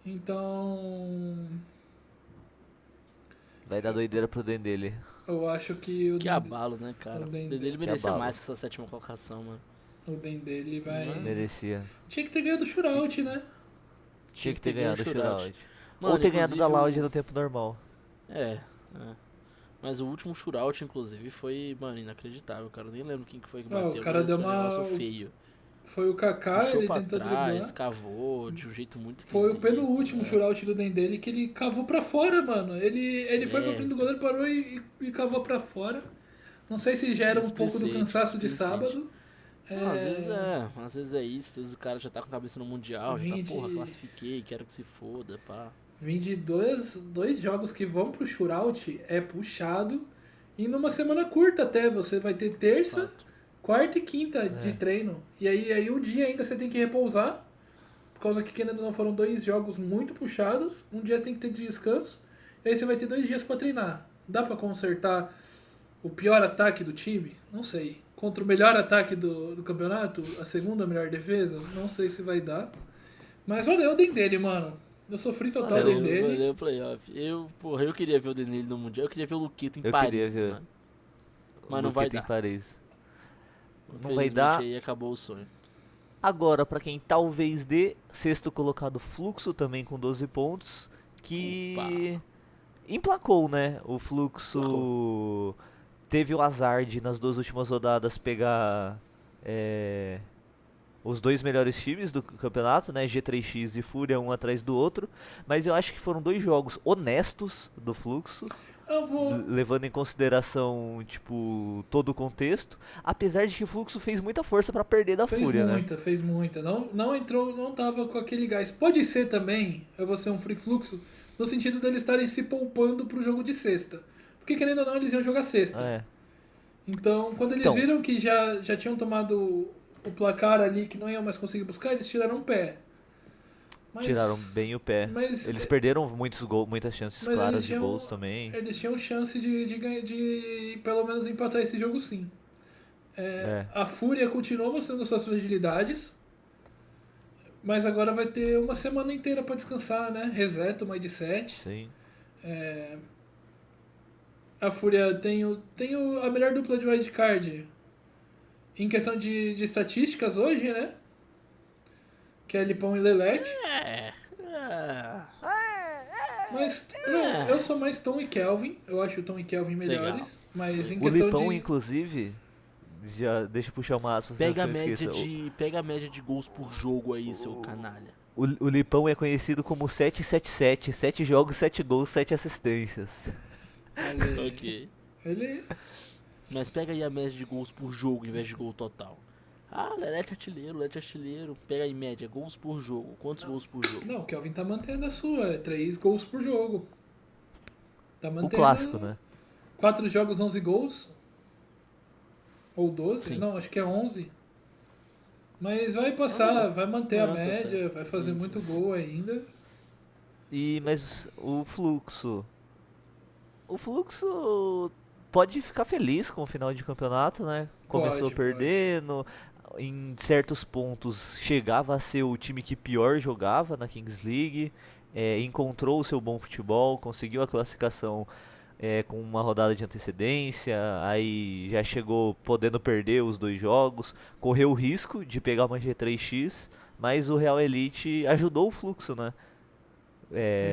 Então, Vai dar doideira pro Den dele. eu acho que o Que Den- abalo, né, cara? o O Den dele que merecia abalo. mais que essa 7ª colocação, mano. o Den dele vai... Mano. Merecia. Tinha que ter ganhado o shootout, né? Tinha que ter ganhado o shootout. shootout. Mano, Ou ter ganhado da inclusive, Loud no tempo normal. É. Mas o último shootout, inclusive, foi, mano, inacreditável, cara. Eu nem lembro quem que foi que Ah, o bateu, cara mas deu foi um uma- negócio feio. Foi o Kaká, Puxou ele pra tentou trás, driblar. cavou de um jeito muito esquisito. Foi o penúltimo né? shootout do Den dele que ele cavou pra fora, mano. Ele foi pra É. frente do goleiro, parou e cavou pra fora. Não sei se já era um pouco do Displicente, cansaço de displicente. sábado. Não, às vezes é isso, às vezes o cara já tá com a cabeça no Mundial, já tá, 20. porra, classifiquei, quero que se foda, pá. Vim de dois jogos que vão pro shootout é puxado. E numa semana curta até, você vai ter terça, Fato. quarta e quinta de treino. E aí um dia ainda você tem que repousar. Por causa que ainda não foram 2 jogos muito puxados. Um dia tem que ter de descanso. E aí você vai ter 2 dias pra treinar. Dá pra consertar o pior ataque do time? Não sei. Contra o melhor ataque do campeonato? A segunda melhor defesa? Não sei se vai dar. Mas valeu o Den dele, mano. Eu sofri total Den dele. Valeu, playoff. Eu queria ver o Denilson no Mundial, eu queria ver o Luquito em Eu Paris, queria ver mano. Mas não vai Luqueta em dar. Paris. Não vai Infelizmente, dar. aí acabou o sonho. Agora, pra quem talvez dê, sexto colocado Fluxo também com 12 pontos, que emplacou, né? O Fluxo teve o azar de nas 2 últimas rodadas pegar é, os 2 melhores times do campeonato, né? G3X e Fúria, um atrás do outro. Mas eu acho que foram 2 jogos honestos do Fluxo, Eu vou. levando em consideração, tipo, todo o contexto. Apesar de que o Fluxo fez muita força pra perder da Fez Fúria, né? muita, fez muita. Não entrou, não tava com aquele gás. Pode ser também, eu vou ser um free fluxo, no sentido deles estarem se poupando pro jogo de sexta. Porque querendo ou não, eles iam jogar sexta. É. Então, quando eles Então, viram que já tinham tomado o placar ali, que não iam mais conseguir buscar, eles tiraram o pé. Mas, tiraram bem o pé. Mas, Eles perderam muitas chances mas claras de gols também. eles tinham chance de pelo menos empatar esse jogo sim. É, A Fúria continuou mostrando suas fragilidades, mas agora vai ter uma semana inteira para descansar, né? Reseta o mindset. sim. A Fúria a melhor dupla de wildcard em questão de estatísticas hoje, né? Que é Lipão e Lelete. É. É. Mas eu sou mais Tom e Kelvin. Eu acho o Tom e Kelvin melhores. Mas em O questão Lipão, de. inclusive, já deixa eu puxar uma aspas antes Pega a que eu média esqueça. pega a média de gols por jogo aí, seu canalha. O Lipão é conhecido como 777, 7 jogos, 7 gols, 7 assistências. Ok. Ele. Mas pega aí a média de gols por jogo em vez de gol total. Ah, Lelete artilheiro. Pega aí média, gols por jogo. Quantos gols por jogo? Não, o Kelvin tá mantendo a sua. É 3 gols por jogo. Tá O mantendo. clássico, né? 4 jogos, 11 gols. Ou 12? Sim. Não, acho que é 11. Mas vai passar, vai manter a Tá média, certo. vai fazer Sim, muito sim. gol ainda. Mas o Fluxo. O Fluxo pode ficar feliz com o final de campeonato, né? Começou Pode. perdendo. Em certos pontos chegava a ser o time que pior jogava na Kings League. Encontrou o seu bom futebol, conseguiu a classificação com uma rodada de antecedência, aí já chegou podendo perder os 2 jogos, correu o risco de pegar uma G3X, mas o Real Elite ajudou o Fluxo, né?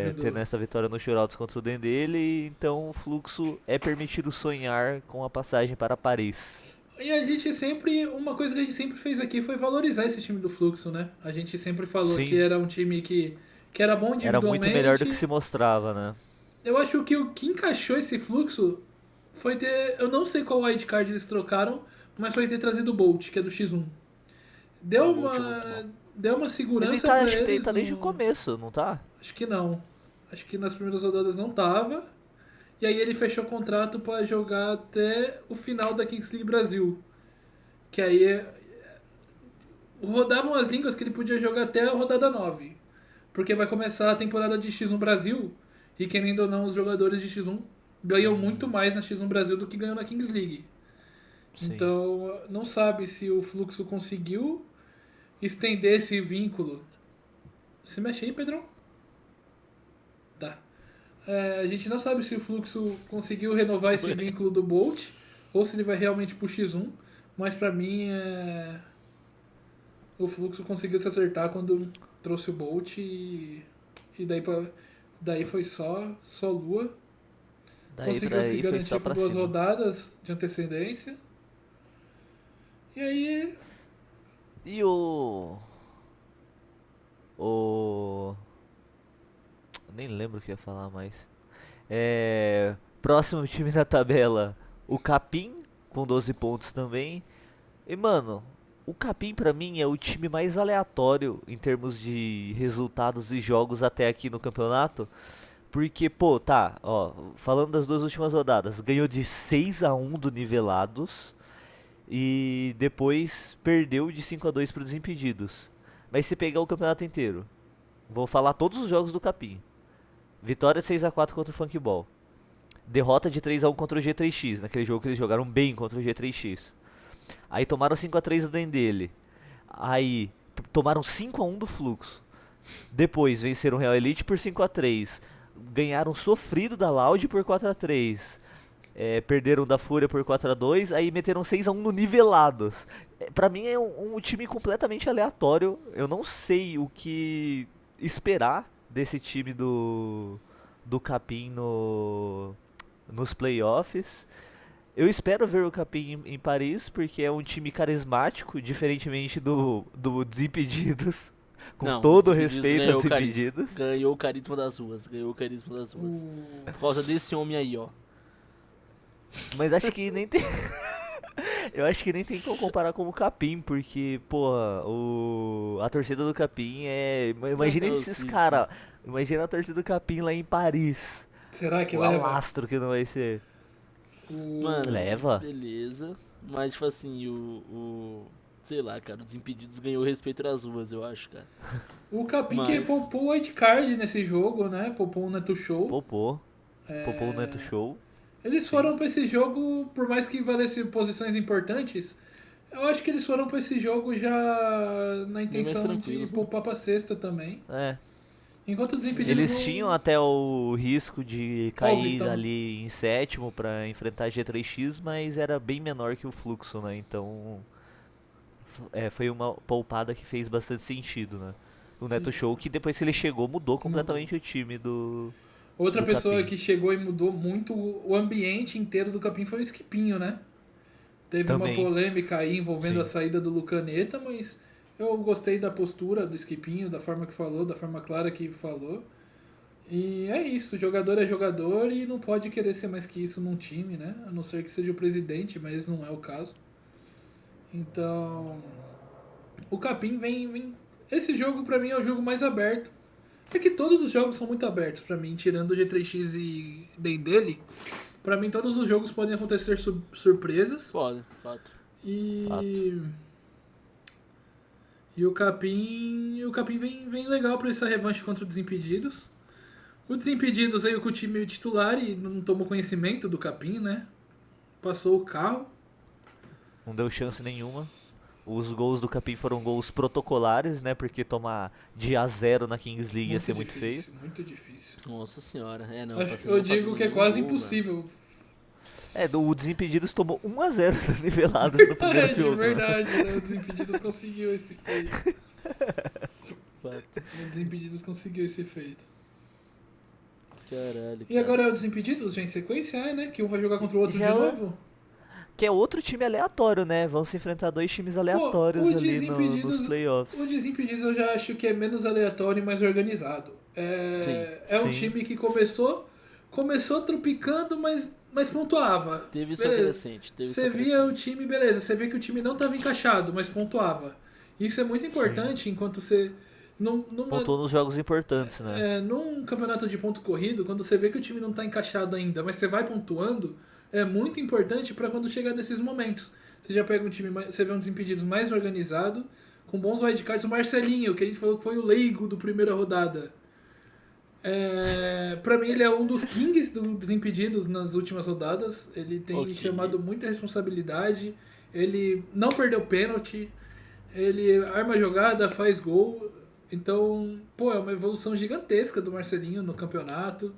Ajudou. Tendo essa vitória no shootouts contra o Dendele, então o Fluxo é permitido sonhar com a passagem para Paris. E a gente sempre, uma coisa que a gente sempre fez aqui foi valorizar esse time do Fluxo, né? A gente sempre falou Sim. que era um time que era bom Era individualmente. muito melhor do que se mostrava, né? Eu acho que o que encaixou esse Fluxo foi ter, eu não sei qual wildcard eles trocaram, mas foi ter trazido o Bolt, que é do X1. Deu O Bolt é muito uma bom. deu uma Ele segurança tá, pra acho que ele eles tá desde o no- começo, não tá? Acho que não. Acho que nas primeiras rodadas não tava. E aí ele fechou o contrato pra jogar até o final da Kings League Brasil. Que aí rodavam as línguas que ele podia jogar até a rodada 9. Porque vai começar a temporada de X1 Brasil. E querendo ou não, os jogadores de X1 ganham muito mais na X1 Brasil do que ganham na Kings League. Sim. Então, não sabe se o Fluxo conseguiu estender esse vínculo. Se mexe aí, Pedrão? Tá. A gente não sabe se o Fluxo conseguiu renovar esse vínculo do Bolt ou se ele vai realmente pro X1, mas pra mim o Fluxo conseguiu se acertar quando trouxe o Bolt e daí foi só lua. Daí Conseguiu pra se aí foi garantir só com pra 2 cima. rodadas de antecedência. E aí E o. Eu nem lembro o que eu ia falar mais. Próximo time da tabela, o Capim, com 12 pontos também. E mano, o Capim pra mim é o time mais aleatório em termos de resultados e jogos até aqui no campeonato. Porque, pô, tá, ó, falando das 2 últimas rodadas, ganhou de 6-1 do Nivelados e depois perdeu de 5-2 pro Desimpedidos. Mas se pegar o campeonato inteiro, vou falar todos os jogos do Capim. Vitória de 6-4 contra o Funkball. Derrota de 3-1 contra o G3X, naquele jogo que eles jogaram bem contra o G3X. Aí tomaram 5-3 do Dendele. Aí tomaram 5-1 do Fluxo. Depois venceram o Real Elite por 5-3. Ganharam sofrido da Loud por 4-3. Perderam da Fúria por 4-2. Aí meteram 6-1 no Nivelados. Pra mim é um time completamente aleatório. Eu não sei o que esperar desse time do Capim nos playoffs. Eu espero ver o Capim em Paris, porque é um time carismático, diferentemente do Desimpedidos. Com Não, todo o Desimpedidos respeito ganhou aos o carisma. Desimpedidos. Ganhou o carisma das ruas. Ganhou o carisma das ruas. O... Por causa desse homem aí, ó. Mas acho que nem tem. Eu acho que nem tem como comparar com o Capim, porque, porra, a torcida do Capim é. Imagina Não, esses sim, caras. Imagina a torcida do Capim lá em Paris. Será que O leva? alastro que não vai ser. Mano, Leva. beleza. Mas, tipo assim, sei lá, cara, o Desimpedidos ganhou o respeito das ruas, eu acho, cara. O Capim que Mas- poupou o wildcard nesse jogo, né? Poupou o Neto Show. Popô. Popô o Neto Show. Eles foram pra esse jogo, por mais que valesse posições importantes, eu acho que eles foram pra esse jogo já na intenção de tranquilos, né? poupar pra sexta também. É. Enquanto os Desimpedidos Eles não... tinham até o risco de cair Vitão. ali em sétimo pra enfrentar a G3X, mas era bem menor que o fluxo, né? Então. Foi uma poupada que fez bastante sentido, né? O Neto Show, que depois que ele chegou, mudou completamente o time do. Outra do pessoa Capim. que chegou e mudou muito o ambiente inteiro do Capim foi o Skipinho, né? Teve Também. uma polêmica aí envolvendo Sim. a saída do Lucaneta, mas eu gostei da postura do Skipinho, da forma que falou, da forma clara que falou. E é isso, jogador é jogador e não pode querer ser mais que isso num time, né? A não ser que seja o presidente, mas não é o caso. Então, o Capim vem... Esse jogo pra mim é o jogo mais aberto. É que todos os jogos são muito abertos pra mim, tirando o G3X e dele. Pra mim todos os jogos podem acontecer surpresas. Pode, fato. E Fato. e o Capim vem legal pra essa revanche contra o Desimpedidos. O Desimpedidos veio com o time titular e não tomou conhecimento do Capim, né? Passou o carro. Não deu chance nenhuma. Os gols do Capim foram gols protocolares, né? Porque tomar de A0 na Kings League ia ser muito feio. Muito difícil. Nossa senhora, não. Eu digo que é quase impossível. O Desimpedidos tomou 1-0 nivelados no primeiro É, de jogo. verdade, né? O Desimpedidos conseguiu esse feito. Fato. O Desimpedidos conseguiu esse feito. Caralho. E cara. agora é o Desimpedidos já em sequência, né? Que um vai jogar contra o outro Já de é- novo. Que é outro time aleatório, né? Vão se enfrentar dois times aleatórios o ali Desimpedidos- nos playoffs. O Desimpedidos eu já acho que é menos aleatório e mais organizado. É um Sim. time que começou tropicando, mas pontuava. Teve sua Beleza. crescente. Teve Você sua via o crescente. time, beleza, você vê que o time não estava encaixado, mas pontuava. Isso é muito importante enquanto você... Pontuou nos jogos importantes, né? Num campeonato de ponto corrido, quando você vê que o time não está encaixado ainda, mas você vai pontuando, é muito importante para quando chegar nesses momentos. Você já pega um time, você vê um Desimpedidos mais organizado, com bons wildcards. O Marcelinho, que a gente falou que foi o leigo do primeira rodada. Pra mim, ele é um dos kings dos Desimpedidos nas últimas rodadas. Ele tem Ok. chamado muita responsabilidade. Ele não perdeu pênalti. Ele arma a jogada, faz gol. Então, é uma evolução gigantesca do Marcelinho no campeonato.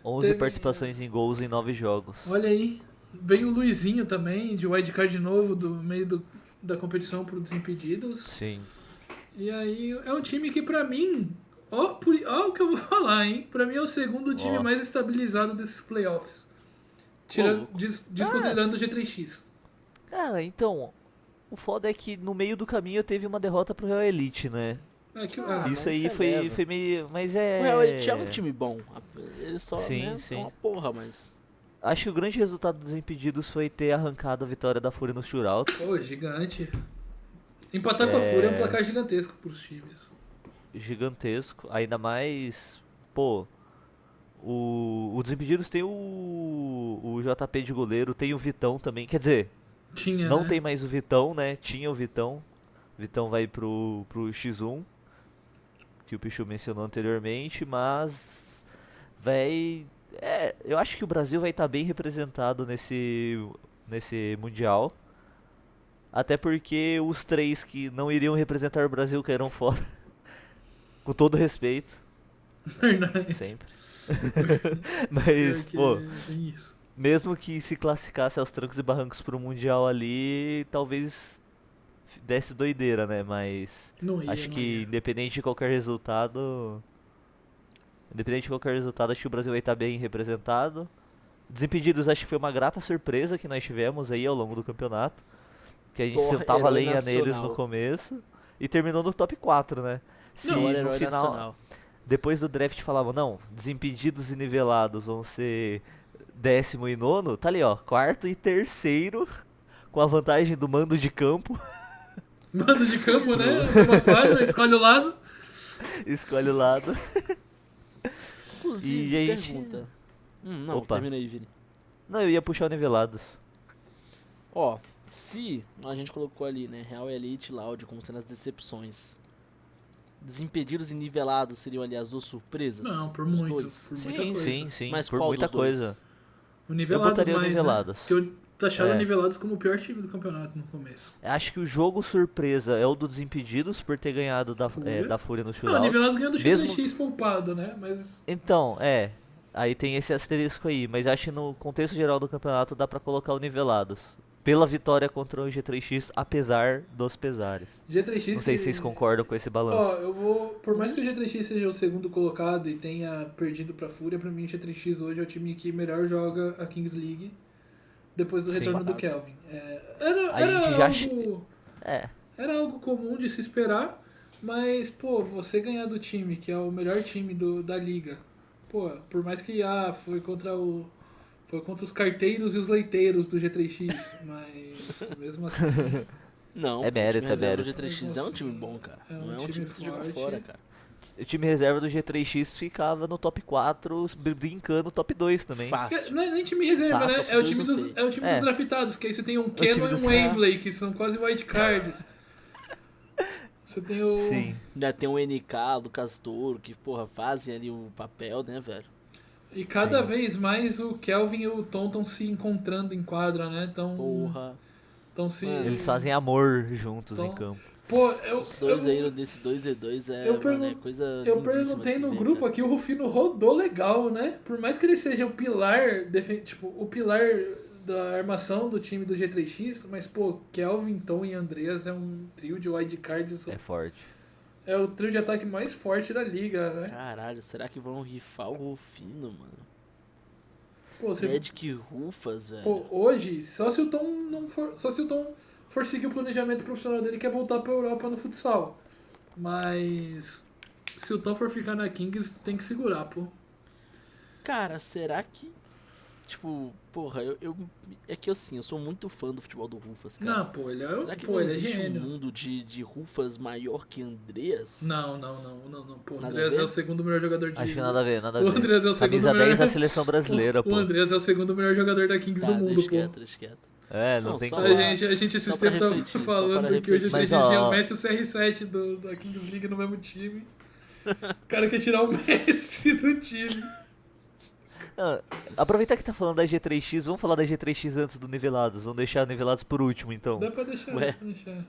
11 teve- participações em gols em 9 jogos. Olha aí, vem o Luizinho também, de wildcard novo, do meio da competição pro Desimpedidos. Sim. E aí, é um time que pra mim, ó o que eu vou falar, hein? Pra mim é o segundo time Ó. mais estabilizado desses playoffs. louco. Desconsiderando o G3X. Cara, então, o foda é que no meio do caminho teve uma derrota pro Real Elite, né? Isso mas aí releva. foi meio. Mas O Real Elite é um é. time bom. Ele só, Sim, né, sim. é uma porra, mas... Acho que o grande resultado dos Desimpedidos foi ter arrancado a vitória da Fúria no shootout. Pô, gigante. Empatar com a Fúria é um placar gigantesco pros times. Gigantesco. Ainda mais. Pô. O Desimpedidos tem o JP de goleiro, tem o Vitão também. Quer dizer, Tinha, não né? tem mais o Vitão, né? Tinha o Vitão. O Vitão vai pro X1, que o Pichu mencionou anteriormente, mas. Véi. Eu acho que o Brasil vai estar bem representado nesse Mundial. Até porque os 3 que não iriam representar o Brasil caíram fora. Com todo respeito, Verdade. sempre. Mas, Que pô, tem isso. mesmo que se classificasse aos trancos e barrancos pro Mundial ali, talvez desse doideira, né? Mas Não ia, acho não que ia. independente de qualquer resultado, acho que o Brasil vai estar bem representado. Desimpedidos acho que foi uma grata surpresa que nós tivemos aí ao longo do campeonato. Que a gente Porra, sentava a herói lenha neles no nacional. começo e terminou no top 4, né? Se Não, Agora no herói final, nacional. depois do draft falavam, não, Desimpedidos e Nivelados vão ser 10º e 9º, tá ali ó, 4º e 3º, com a vantagem do mando de campo, Mando de campo, né? Uma quadra, escolhe o lado. escolhe o lado. Inclusive, E a gente- pergunta. Não, Opa. termina aí, Vini. Não, eu ia puxar o Nivelados. Ó, se a gente colocou ali, né, Real Elite e Loud como sendo as decepções, Desimpedidos e Nivelados seriam ali as duas surpresas? Não, por Os muito. dois? Por muita Sim, coisa. sim, sim, Mas por qual muita dos dois? coisa. O Nivelados botaria o mais, Nivelados. né? Que eu taxava É. Nivelados como o pior time do campeonato no começo. Acho que o jogo surpresa é o do Desimpedidos por ter ganhado da Fúria? da Fúria no Não, o shootout. Nivelados ganhou do Mesmo- X3X poupado, né? Mas Então, aí tem esse asterisco aí, mas acho que no contexto geral do campeonato dá pra colocar o Nivelados. Pela vitória contra o G3X, apesar dos pesares. G3X... Não sei se vocês concordam com esse balanço. Ó, eu vou... Por mais que o G3X seja o segundo colocado e tenha perdido pra Fúria, pra mim o G3X hoje é o time que melhor joga a Kings League depois do Sim. retorno do Kelvin. Era A gente já algo... É, Era algo comum de se esperar, mas, pô, você ganhar do time, que é o melhor time da liga, pô, por mais que foi contra os carteiros e os leiteiros do G3X, mas mesmo assim, Não, É mérito, o time é reserva mérito. do G3X é um time bom, cara. É um Não é um time time que se joga forte. fora, cara. o time reserva do G3X ficava no top 4, brincando top 2 também. Fácil. não é nem time reserva, Fácil, né? É o dois time, não dos, sei. é o time É. dos draftados, que aí você tem um time Keno e dos- um Wembley, que são quase wildcards. Você tem o... Sim. Ainda tem o NK, Lucas Touro, que, porra, fazem ali o papel, né, velho? E cada Sim. vez mais o Kelvin e o Tom estão se encontrando em quadra, né? Porra. Estão se... Mano, Eles fazem amor juntos em Então, campo. Pô, Os dois aí desse 2v2 é coisa Eu lindíssima perguntei de se no ver, grupo cara. aqui, o Rufino rodou legal, né? Por mais que ele seja o pilar, tipo, o pilar da armação do time do G3X, mas, pô, Kelvin, Tom e Andreas é um trio de wildcards. É forte. É o trio de ataque mais forte da liga, né? Caralho, será que vão rifar o Rufino, mano? Pô, você, Magic Rufas, velho. pô, hoje, só se o Tom for seguir o planejamento profissional dele, que é voltar pra Europa no futsal. Mas se o Tom for ficar na Kings, tem que segurar, pô. Cara, será que... Tipo, porra, é que assim, eu sou muito fã do futebol do Rufas, cara. Não, pô, ele Será que pô, não ele é existe gênio. um mundo de Rufas maior que Andreas? Não. Pô, o Nada Andreas a ver? é o segundo melhor jogador de... Acho que nada a ver, nada a O ver. Andreas é o segundo Camisa melhor... 10 da seleção brasileira, O pô. Andreas é o segundo melhor jogador da Kings Tá, do mundo, deixa pô. quieto, deixa quieto. É, não Não, tem só como. A gente esses Só pra tempos tava refletir, só falando para que hoje refletir. a Mas, gente tinha ó, o Messi e o CR7 da Kings League no mesmo time. O cara quer tirar o Messi do time. Ah, aproveitar que tá falando da G3X, vamos falar da G3X antes do Nivelados. Vamos deixar Nivelados por último, então. Dá pra deixar, Ué. dá pra deixar.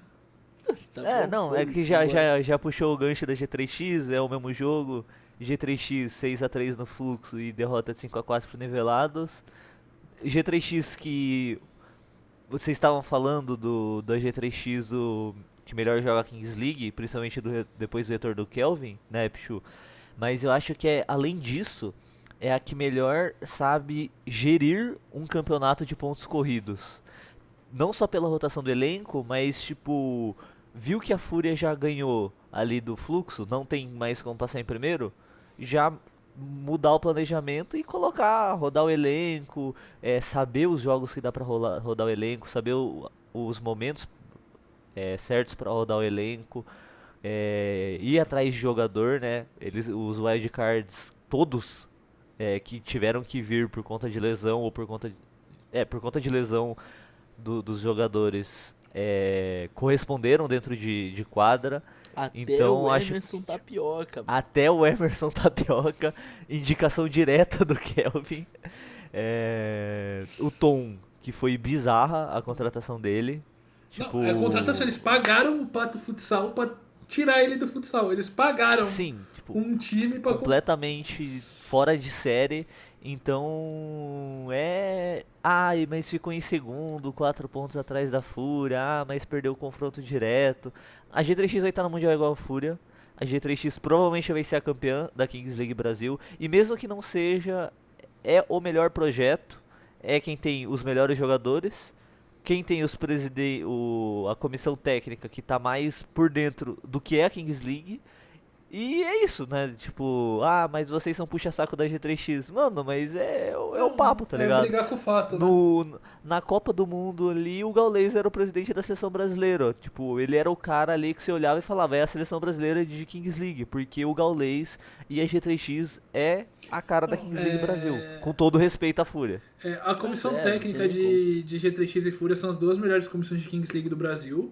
Tá bom, Não, é que foda-se, já, bora. já puxou o gancho da G3X, é o mesmo jogo. G3X 6x3 no fluxo e derrota de 5x4 pro Nivelados. G3X que vocês estavam falando da G3X o que melhor joga a Kings League, principalmente depois do retorno do Kelvin, né, Pichu? Mas eu acho que além disso, é a que melhor sabe gerir um campeonato de pontos corridos. Não só pela rotação do elenco, mas tipo, viu que a Fúria já ganhou ali do fluxo, não tem mais como passar em primeiro, já mudar o planejamento e rodar o elenco, saber os jogos que dá pra rodar o elenco, saber os momentos certos pra rodar o elenco, ir atrás de jogador, né? Os wildcards todos que tiveram que vir por conta de lesão ou por conta de lesão dos jogadores corresponderam dentro de quadra. Até então, o acho Emerson Tapioca, mano. Até o Emerson Tapioca, indicação direta do Kelvin. O Tom, que foi bizarra a contratação dele. Tipo, Não, a contratação, eles pagaram o Pato Futsal pra tirar ele do futsal. Eles pagaram sim, tipo, um time pra... completamente fora de série. Então, Ai, mas ficou em segundo, 4 pontos atrás da Fúria. Ah, mas perdeu o confronto direto. A G3X vai estar no Mundial igual a Fúria. A G3X provavelmente vai ser a campeã da Kings League Brasil. E mesmo que não seja, é o melhor projeto. é quem tem os melhores jogadores, quem tem a comissão técnica que tá mais por dentro do que é a Kings League. E é isso, né? Tipo, mas vocês são puxa-saco da G3X. Mano, mas é o papo, tá É ligado? brigar com o fato, né? Na Copa do Mundo ali, o Gaules era o presidente da seleção brasileira. Tipo, ele era o cara ali que você olhava e falava, é a seleção brasileira de Kings League. Porque o Gaules e a G3X é a cara da Kings League Brasil. Com todo respeito à Fúria. A comissão Mas técnica não tem de G3X e Fúria são as duas melhores comissões de Kings League do Brasil.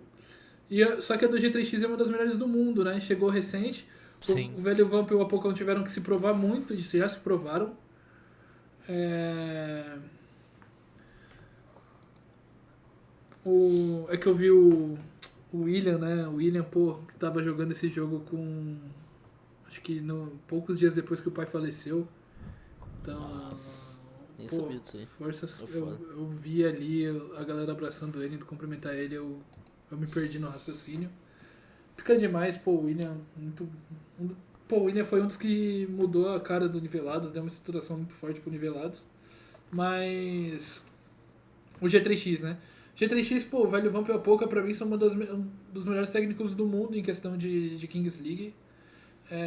Só que a do G3X é uma das melhores do mundo, né? Chegou recente. Sim. O Velho Vamp e o Apocão tiveram que se provar muito, já se provaram. É que eu vi o William, né? O William, pô, que tava jogando esse jogo com. Acho que poucos dias depois que o pai faleceu. Então. Nossa, nem pô, sabia disso aí. forças. É foda. Eu vi ali a galera abraçando ele, indo cumprimentar ele, eu me perdi no raciocínio. Fica demais, pô, o William Pô, o William foi um dos que mudou a cara do Nivelados, deu uma estruturação muito forte pro Nivelados. Mas. O G3X, né? G3X, pô, o Velho Vamp e a Poca, pra mim, são um dos melhores técnicos do mundo em questão de Kings League.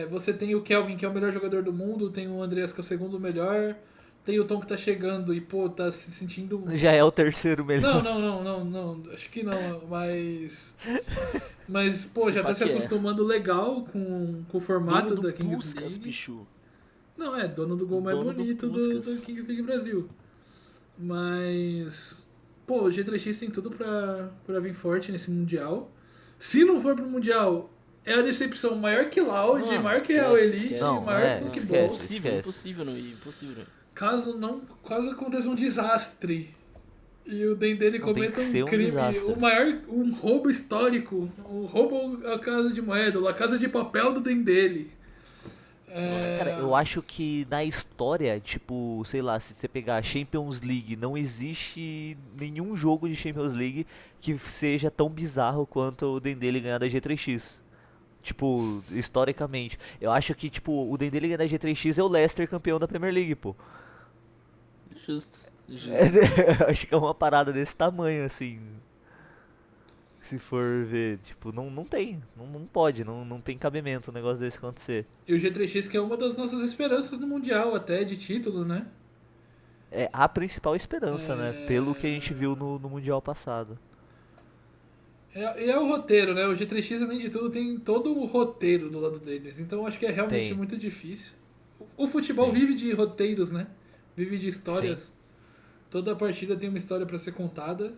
Você tem o Kelvin, que é o melhor jogador do mundo, tem o Andreas, que é o segundo melhor, tem o Tom, que tá chegando e, pô, tá se sentindo. Já é o terceiro melhor. Não, acho que não, mas, pô, já tá se acostumando legal com o formato da Kings Puskas, League. bicho. Não, dono do gol mais Dono do bonito do Puskas. Kings League Brasil. Mas, pô, o G3X tem tudo pra vir forte nesse Mundial. Se não for pro Mundial, é a decepção maior que Loud, Não, maior que esquece, Real Elite, esquece. Não, maior que futebol. esquece. Impossível não ir, impossível não ir. Caso aconteça um desastre e o Dendele Não, tem cometa que ser um um crime, desastre. um roubo histórico, um roubo à Casa de Moeda, a Casa de Papel do Dendele. Cara, eu acho que na história, tipo, sei lá, se você pegar a Champions League, não existe nenhum jogo de Champions League que seja tão bizarro quanto o Dendele ganhar da G3X. Tipo, historicamente. Eu acho que, tipo, o Dendele ganhar da G3X é o Leicester campeão da Premier League, pô. Justo. Eu acho que é uma parada desse tamanho, assim. Se for ver, tipo, não tem. Não pode, não tem cabimento um negócio desse acontecer. E o G3X, que é uma das nossas esperanças no Mundial, até de título, né? É a principal esperança, né? Pelo que a gente viu no Mundial passado. E é o roteiro, né? O G3X, além de tudo, tem todo o roteiro do lado deles. Então eu acho que é realmente Tem. muito difícil. O futebol Tem. vive de roteiros, né? Vive de histórias. Toda partida tem uma história pra ser contada.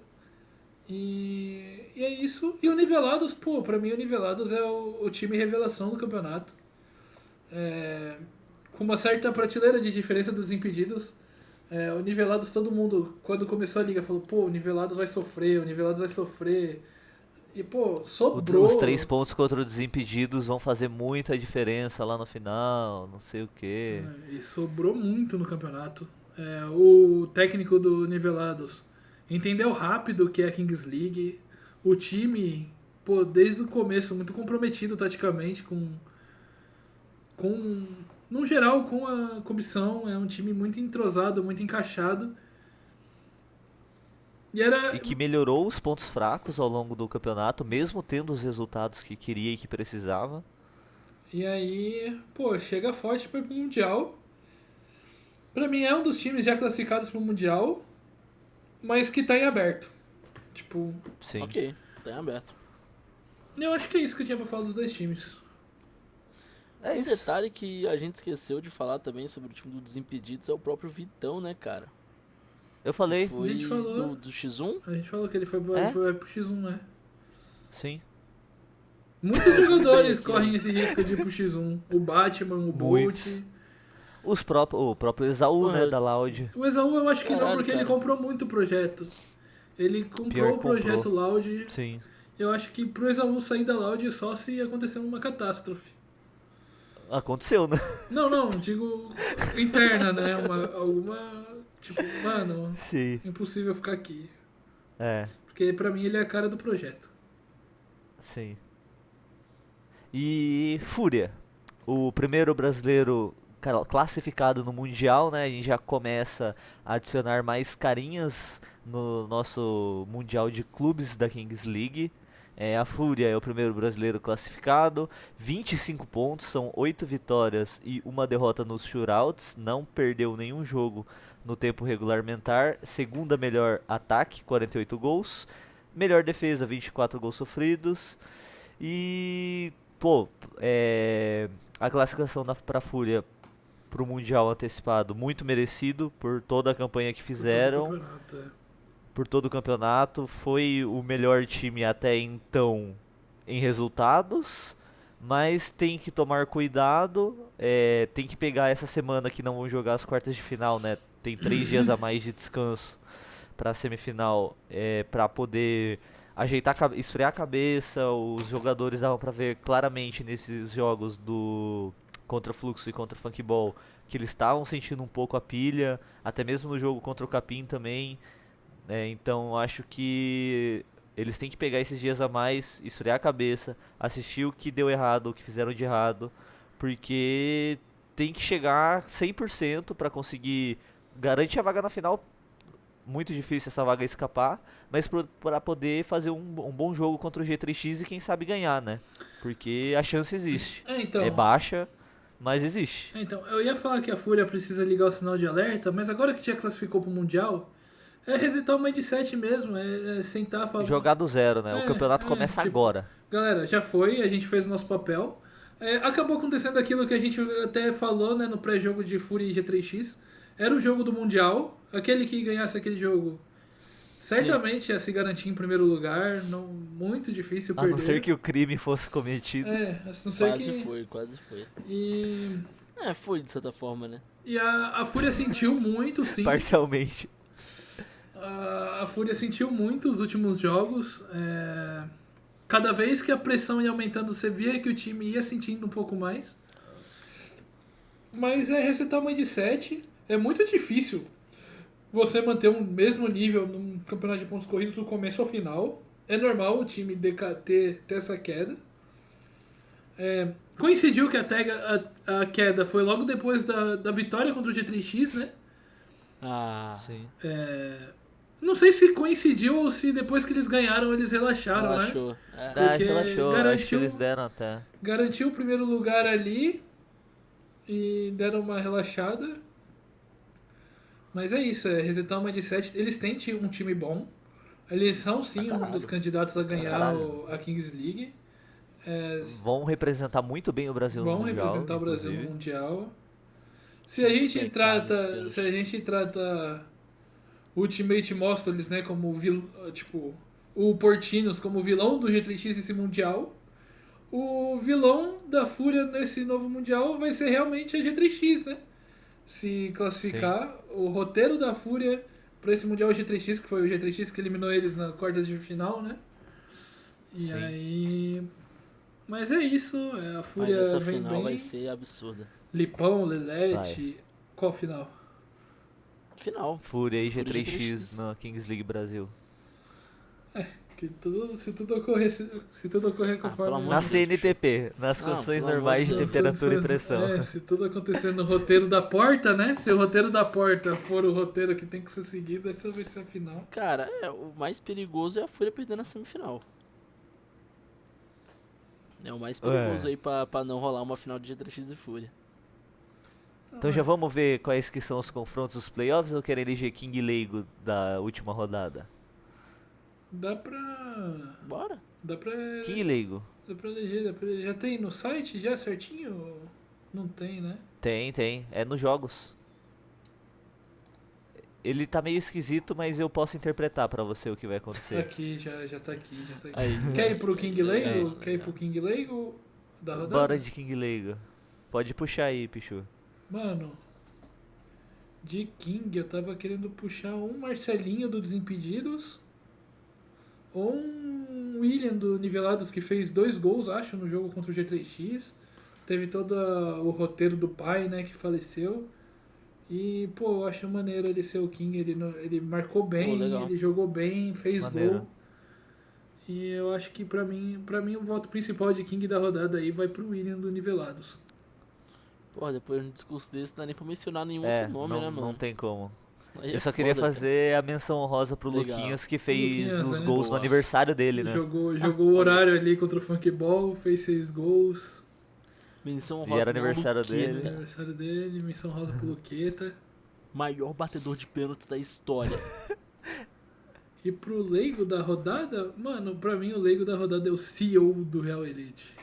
E é isso. E o Nivelados, pô, pra mim o Nivelados é o time revelação do campeonato. Com uma certa prateleira de diferença dos impedidos. O Nivelados, todo mundo, quando começou a liga, falou, pô, o Nivelados vai sofrer, o Nivelados vai sofrer. E, pô, sobrou. Os 3 pontos contra os Desimpedidos vão fazer muita diferença lá no final, não sei o que. E sobrou muito no campeonato. O técnico do Nivelados entendeu rápido o que é a Kings League. O time, pô, desde o começo, muito comprometido taticamente no geral, com a comissão. É um time muito entrosado, muito encaixado. E que melhorou os pontos fracos ao longo do campeonato, mesmo tendo os resultados que queria e que precisava. E aí, pô, chega forte para o Mundial. Pra mim é um dos times já classificados pro Mundial, mas que tá em aberto. Tipo, Sim. Ok, tá em aberto. eu acho que é isso que eu tinha pra falar dos dois times. É Um isso. detalhe que a gente esqueceu de falar também sobre o time do Desimpedidos é o próprio Vitão, né, cara? Eu falei, Foi A gente falou. do X1? A gente falou que ele foi pro X1, né? sim. Muitos jogadores correm esse risco de ir pro X1. O Batman, o Bolt. Muitos. O próprio Exaú, né, da Loud. O Exaú eu acho que não, Caralho, porque ele cara. comprou muito projeto. Ele comprou Pior o projeto comprou. Loud. Sim. Eu acho que pro Exaú sair da Loud só se acontecer uma catástrofe. Aconteceu, né? Não, digo interna, né? Alguma. Tipo, mano, Sim. impossível ficar aqui. É, Porque pra mim ele é a cara do projeto. sim. E Fúria. O primeiro brasileiro classificado no Mundial, né? A gente já começa a adicionar mais carinhas no nosso Mundial de Clubes da Kings League. A Fúria é o primeiro brasileiro classificado, 25 pontos, são 8 vitórias e uma derrota nos shootouts, não perdeu nenhum jogo no tempo regulamentar, segunda melhor ataque, 48 gols, melhor defesa, 24 gols sofridos, e pô, a classificação pra Fúria pro Mundial antecipado, muito merecido por toda a campanha que fizeram, por todo o campeonato, foi o melhor time até então em resultados, mas tem que tomar cuidado, tem que pegar essa semana que não vão jogar as quartas de final, né? Tem 3 dias a mais de descanso para a semifinal, para poder ajeitar, esfriar a cabeça. Os jogadores davam para ver claramente nesses jogos contra o Fluxo e contra o Funkball que eles estavam sentindo um pouco a pilha, até mesmo no jogo contra o Capim também. Então acho que eles têm que pegar esses dias a mais, esfriar a cabeça, assistir o que deu errado, o que fizeram de errado, porque tem que chegar 100% para conseguir garantir a vaga na final. Muito difícil essa vaga escapar, mas para poder fazer um bom jogo contra o G3X e quem sabe ganhar, né? Porque a chance existe. Então, é baixa, mas existe. Então, eu ia falar que a Fúria precisa ligar o sinal de alerta, mas agora que já classificou pro Mundial, é resetar o mindset mesmo, é sentar e falar... Jogar do zero, né? O campeonato começa agora. Galera, já foi, a gente fez o nosso papel. Acabou acontecendo aquilo que a gente até falou, né, no pré-jogo de Fúria e G3X. Era o jogo do Mundial, aquele que ganhasse aquele jogo certamente ia se garantir em primeiro lugar, não, muito difícil perder. A não ser que o crime fosse cometido. A não ser Quase foi. E... foi de certa forma, né? E a Fúria sentiu muito, sim. Parcialmente. A Fúria sentiu muito os últimos jogos. Cada vez que a pressão ia aumentando, você via que o time ia sentindo um pouco mais. Mas resetar o mindset é muito difícil. Você manter o mesmo nível num campeonato de pontos corridos do começo ao final. É normal o time ter essa queda. Coincidiu que a queda foi logo depois da vitória contra o G3X, né? Sim. Não sei se coincidiu ou se depois que eles ganharam eles relaxaram, Relaxou. né? Porque relaxou, acho que eles deram até. Garantiu o primeiro lugar ali e deram uma relaxada. Mas é isso, resetar o mindset. Eles têm um time bom. Eles são sim um dos candidatos a ganhar a Kings League. Vão representar muito bem o Brasil no Mundial. Vão representar o Brasil no Mundial. Se a gente trata Ultimate Monsters, né, como o Portinos como vilão do G3X nesse Mundial, o vilão da Fúria nesse novo Mundial vai ser realmente a G3X, né? Se classificar, sim. O roteiro da Fúria para esse Mundial G3X, que foi o G3X que eliminou eles na quartas de final, né? E sim. Aí... Mas é isso, a Fúria essa vem final bem. Vai ser absurda. Lipão, Lelete, qual final? Final. Fúria e G3X na Kings League Brasil. Se tudo ocorrer conforme... Na CNTP, nas condições normais de temperatura e pressão. Se tudo acontecer no roteiro da porta, né? Se o roteiro da porta for o roteiro que tem que ser seguido, essa vai ser a final. Cara, o mais perigoso é a Fúria perder na semifinal. É o mais perigoso aí pra não rolar uma final de G3X e Fúria. Então já vamos ver quais que são os confrontos dos playoffs ou querem eleger King Leigo da última rodada? Dá pra... Bora. Dá pra... King Leigo. Dá pra eleger. Já tem no site já certinho? Não tem, né? Tem. É nos jogos. Ele tá meio esquisito, mas eu posso interpretar pra você o que vai acontecer. Aqui, já tá aqui. Aí. Quer ir pro King Leigo? Quer ir pro King Leigo da rodada? Bora de King Leigo. Pode puxar aí, Pichu. Mano, de King eu tava querendo puxar um Marcelinho do Desimpedidos ou um William do Nivelados que fez 2 gols, acho, no jogo contra o G3X. Teve todo o roteiro do pai, né, que faleceu. E, pô, eu acho maneiro ele ser o King, ele marcou bem, ele jogou bem, fez maneiro. Gol. E eu acho que pra mim o voto principal de King da rodada aí vai pro William do Nivelados. Porra, depois de um discurso desse não dá nem pra mencionar nenhum É, outro nome, não, né, mano? não tem como. Aí Eu é só queria foda, cara. fazer a menção honrosa pro Legal. Luquinhas, que O fez Luquinhas, os né? gols no Boa. aniversário dele, né? Jogou o horário ali contra o Funkball, fez 6 gols. Menção E era rosa não aniversário No dele. aniversário dele, menção rosa pro Luqueta. Maior batedor de pênaltis da história. E pro leigo da rodada, mano, pra mim o leigo da rodada é o CEO do Real Elite.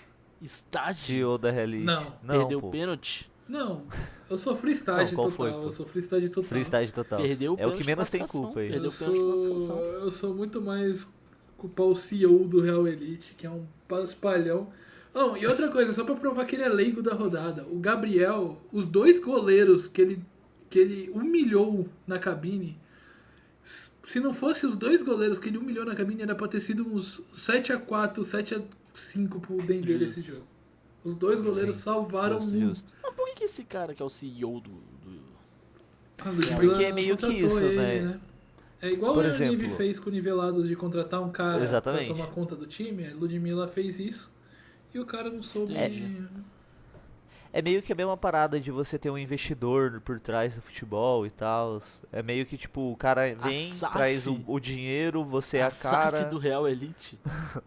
Estágio. CEO da Elite. Não. Não, Perdeu o pô. pênalti. Não, eu sou freestyle Qual total, foi, pô? eu sou freestyle total. Freestyle total. Perdeu o É o que pênalti de menos tem classificação. culpa aí. Perdeu Eu o pênalti de classificação. eu sou muito mais culpar o CEO do Real Elite, que é um paspalhão. Oh, e outra coisa, só pra provar que ele é leigo da rodada, o Gabriel, os 2 goleiros que ele humilhou na cabine, se não fosse os 2 goleiros que ele humilhou na cabine, era pra ter sido uns 7-4, 7-5 pro Dendê esse Justo. jogo. Os 2 goleiros Sim, salvaram o Justo, mundo. justo. Mas por que esse cara que é o CEO do... A Ludmilla Porque é meio que contratou isso, ele, né? É igual Por a Nive exemplo- fez com o Nivelados de contratar um cara pra Exatamente. tomar conta do time. A Ludmilla fez isso e o cara não soube. Entendi. É meio que a mesma parada de você ter um investidor por trás do futebol e tal. É meio que tipo, o cara vem, SAF. traz o dinheiro, você é a SAF cara. do Real Elite.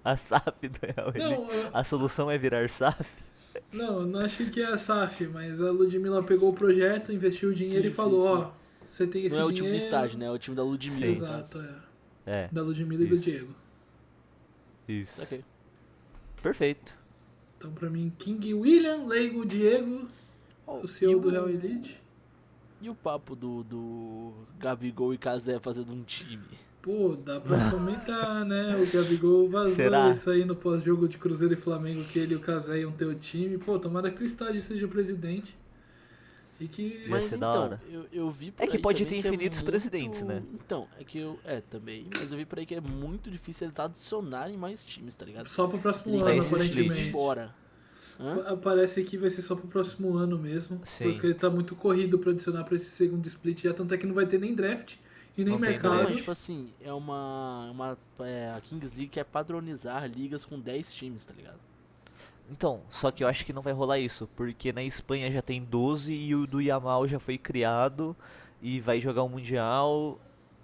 A SAF do Real Elite. Não, A solução é virar SAF? eu não achei que é a SAF, mas a Ludmilla pegou o projeto, investiu o dinheiro Sim, e falou: sim, ó, você tem esse Não é o dinheiro. time do estágio, né? É o time da Ludmilla. Sim. no Exato, caso. É, Da Ludmilla e do Isso. Diego. isso. Ok. Perfeito. Então, pra mim, King William, Leigo, Diego, Oh, o CEO e do Real Elite. E o papo do Gabigol e Casé fazendo um time? Pô, dá pra comentar, né? O Gabigol vazou Será? isso aí no pós-jogo de Cruzeiro e Flamengo, que ele e o Casé iam ter o time. Pô, tomara que o estádio seja o presidente. E que. Ia Mas ser da então, hora. eu vi por É que aí pode também ter é infinitos muito- presidentes, né? Então, é que eu... É, também. Mas eu vi por aí que é muito difícil eles adicionarem mais times, tá ligado? Só pro próximo Ele ano, vai vai insistir. aparentemente. embora. Hã? Parece que vai ser só pro próximo ano mesmo. Sim. Porque tá muito corrido pra adicionar pra esse segundo split. Já tanto é que não vai ter nem draft e nem Não tem mercado. Não, draft. mas tipo assim, é a Kings League quer padronizar ligas com 10 times, tá ligado? Então, só que eu acho que não vai rolar isso, porque na Espanha já tem 12 e o do Yamal já foi criado e vai jogar o Mundial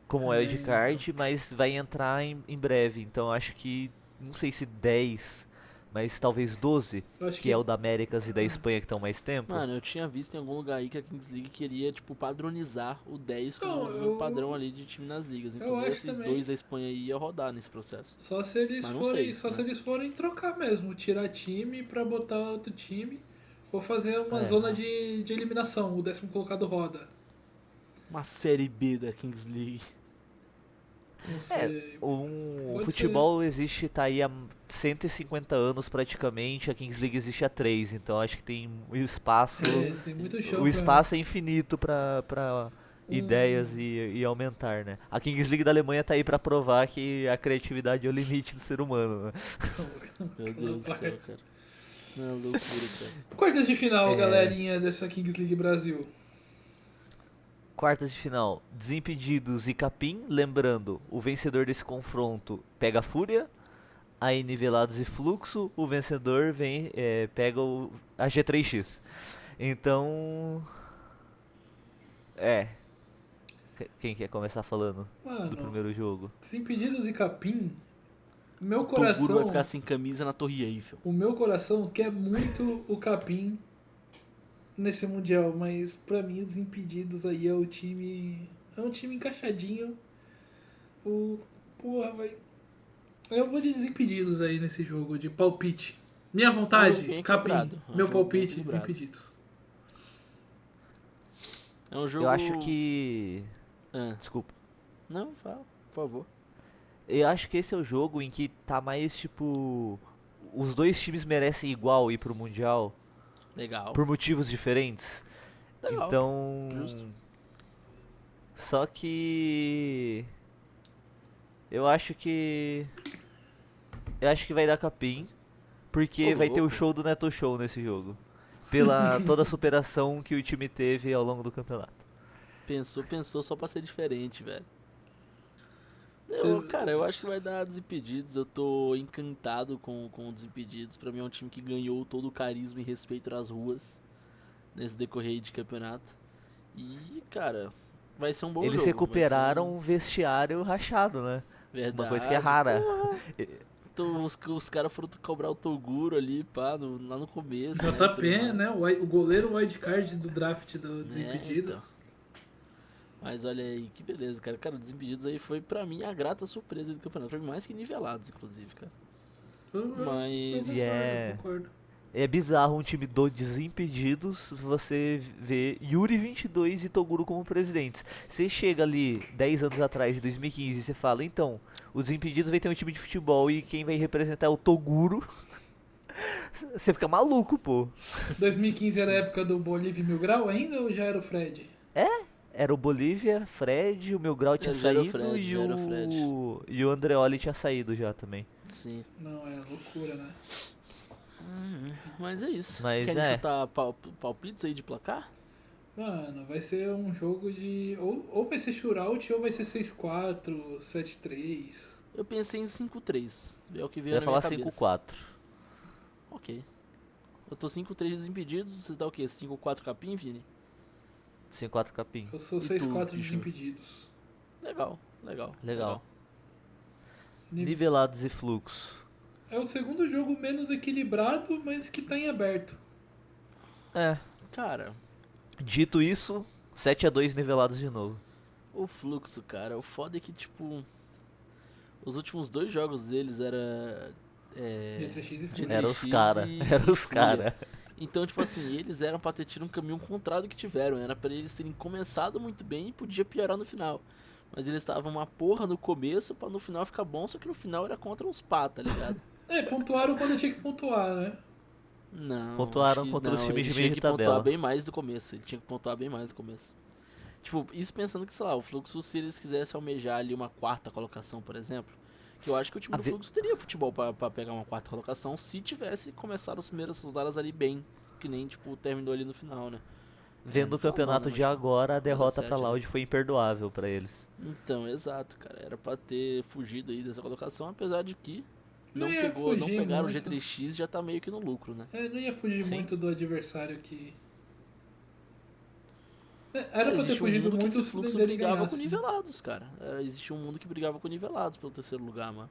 como É, wildcard, mas vai entrar em breve. Então eu acho que, não sei se 10, mas talvez 12, Eu acho que é o da Américas e da Espanha que estão mais tempo. Mano, eu tinha visto em algum lugar aí que a Kings League queria, tipo, padronizar o 10 como Não, um número eu- padrão ali de time nas ligas. eu Inclusive acho esses também. 2 da Espanha aí ia rodar nesse processo. Só se eles Mas não forem, sei, só né? se eles forem trocar mesmo, tirar time pra botar outro time, ou fazer uma É. zona de eliminação, o 10º colocado roda. Uma série B da Kings League. Não sei. O Pode futebol existe, tá aí há 150 anos praticamente, a Kings League existe há 3, então acho que tem espaço. Tem muito chão O pra- espaço é infinito pra Um- ideias e aumentar, né? A Kings League da Alemanha tá aí pra provar que a criatividade é o limite do ser humano, né? Meu Deus do céu, cara. Não, é loucura, cara. Quartas de final, É. galerinha dessa Kings League Brasil. Quartas de final, Desimpedidos e Capim. Lembrando, o vencedor desse confronto pega a Fúria, aí Nivelados e Fluxo, o vencedor pega a G3X. Então. É. Quem quer começar falando do Mano, primeiro jogo? Desimpedidos e Capim, meu Toguro vai coração, ficar sem camisa na Torre Eiffel. o meu coração quer muito o Capim nesse Mundial, mas pra mim os Impedidos aí é o time. É um time encaixadinho. Porra, vai. Eu vou de Desimpedidos aí nesse jogo, de palpite. Minha É um vontade, jogo bem Capim. equilibrado, é um Meu jogo bem palpite, equilibrado. Desimpedidos. É um jogo... Eu acho que. Ah, Desculpa. não, fala, por favor. Eu acho que esse é o jogo em que tá mais tipo. Os dois times merecem igual ir pro Mundial Legal. por motivos diferentes. Legal. Então. Justo. Só que. Eu acho que. Eu acho que vai dar Capim. Porque Ô, vai ter o louco. show do Neto Show nesse jogo. Pela toda a superação que o time teve ao longo do campeonato. Pensou só pra ser diferente, velho. Cê- Cara, eu acho que vai dar Desimpedidos. Eu tô encantado com o Desimpedidos. Pra mim é um time que ganhou todo o carisma e respeito nas ruas. nesse decorrer aí de campeonato. E, cara, vai ser um bom Eles jogo. recuperaram um vestiário rachado, né? Uma coisa que é Verdade. rara. Então, os caras foram cobrar o Toguro ali, pá, lá no começo, né? e tudo JP, mais. né? O goleiro wildcard do draft dos Desimpedidos. Então. Mas olha aí, que beleza, cara. Cara, o Desimpedidos aí foi pra mim a grata surpresa do campeonato. Foi mais que nivelados, inclusive, cara. Mas- Eu E é- concordo. É bizarro um time do Desimpedidos você vê Yuri 22 e Toguro como presidentes. Você chega ali 10 anos atrás, em 2015, e você fala, então, o Desimpedidos vai ter um time de futebol e quem vai representar é o Toguro. Você fica maluco, pô. 2015 era a época do Bolívia e Mil Grau ainda ou já era o Fred? Era o Bolívia, Fred, o Meu Grau tinha Já era o saído Fred, e já era o Fred. o Andreoli tinha saído já também. Sim. Não, é loucura, né? Mas é isso. Mas Querem é. chutar palpites aí de placar? Mano, vai ser um jogo de. Ou vai ser shootout ou vai ser 6-4, 7-3. Eu pensei em 5-3. É o que Eu veio ia na falar minha cabeça. 5-4. Ok. Eu tô 5-3 Desimpedidos. Você tá o quê? 5-4 Capim, Vini? 5-4 Capim. Eu sou E tu, 6-4 bicho? Desimpedidos. Legal. Nivelados e fluxo. É o segundo jogo menos equilibrado, mas que tá em aberto. É. Cara, Dito isso, 7-2 nivelados de novo. o fluxo, cara, o foda é que, tipo, os últimos 2 jogos deles era. G3X e de Fúria. Era os 3x cara. e Era os Fúria. cara. Então, tipo assim, eles eram pra ter tido um caminho contrário do que tiveram. Era pra eles terem começado muito bem e podia piorar no final. Mas eles estavam uma porra no começo pra no final ficar bom, só que no final era contra uns pá, tá ligado? Pontuaram quando tinha que pontuar, né? Não. Pontuaram acho que contra os não, times ele de meio tinha de que pontuar tabela. bem mais do começo. Ele tinha que pontuar bem mais no começo. Tipo, isso pensando que, sei lá, o Fluxo, se eles quisessem almejar ali uma 4ª colocação, por exemplo, que eu acho que o time A do ve- Fluxo teria futebol pra pegar uma 4ª colocação se tivesse começado as primeiras rodadas ali bem, que nem, tipo, terminou ali no final, né? Vendo no o final campeonato não, de mas, agora, a roda derrota 7 pra ali. Loud foi imperdoável pra eles. Então, exato, cara. Era pra ter fugido aí dessa colocação, apesar de que Não não, ia não fugir pegaram o muito. G3X e já tá meio que no lucro, né? Não ia fugir Sim. muito do adversário que. Era pra ter Existe um fugido mundo que muito esse se o Fluxo dele brigava ganhasse. com nivelados, cara. Existia um mundo que brigava com nivelados pelo 3º lugar, mano.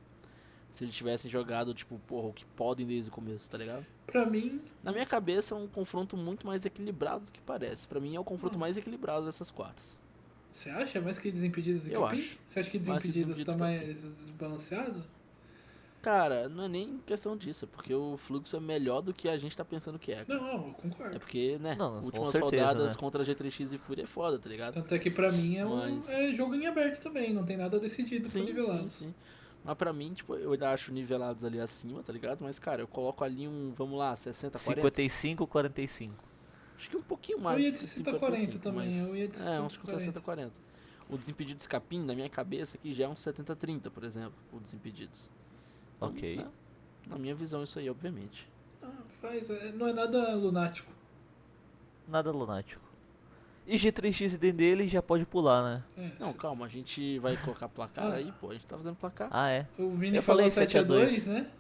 Se eles tivessem jogado, tipo, porra, o que podem desde o começo, tá ligado? Pra mim, Na minha cabeça é um confronto muito mais equilibrado do que parece. Pra mim é o confronto mais equilibrado dessas quartas. você acha mais que Desimpedidos e Eu Capim? acho. Você acha que Mais que Desimpedidos tá Desimpedidos mais desbalanceado? Cara, não é nem questão disso, é porque o fluxo é melhor do que a gente tá pensando que é. cara. Não, eu É concordo. porque, né, Não, com últimas certeza, rodadas né? contra G3X e Fúria é foda, tá ligado? Tanto é que pra mim Mas- é jogo em aberto também, não tem nada decidido por Sim, nivelados. sim. Mas pra mim, tipo, eu ainda acho nivelados ali acima, tá ligado? Mas, cara, eu coloco ali um, vamos lá, 60-40. 55-45. Acho que um pouquinho Eu mais. ia de 60-40 também, mas- eu ia de acho que um 60-40. 60-40. O Desimpedidos Capim, na minha cabeça aqui, já é um 70-30, por exemplo, o Desimpedidos. Então, Ok. né, na minha visão, isso aí, obviamente. Não é nada lunático. Nada lunático. E G3X e Dendele já pode pular, né? Não, calma, a gente vai colocar placar Ah. aí, pô, a gente tá fazendo placar. Ah, é? O Vini Eu falou falei 7-2, 7-2, né?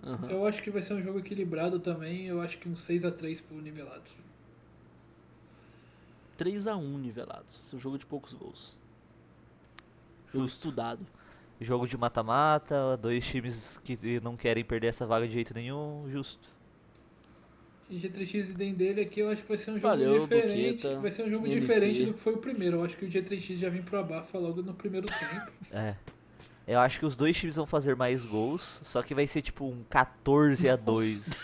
Aham. Eu acho que vai ser um jogo equilibrado também, eu acho que um 6-3 pro nivelados. 3-1 nivelados, vai ser um jogo de poucos gols. Jogo Justo. estudado. Jogo de mata-mata, dois times que não querem perder essa vaga de jeito nenhum, justo. E G3X e Dendele aqui eu acho que vai ser um jogo Valeu, diferente. Duqueta, Vai ser um jogo MT. diferente do que foi o primeiro. Eu acho que o G3X já vem pro abafa logo no primeiro tempo. É. Eu acho que os dois times vão fazer mais gols, só que vai ser tipo um 14-2.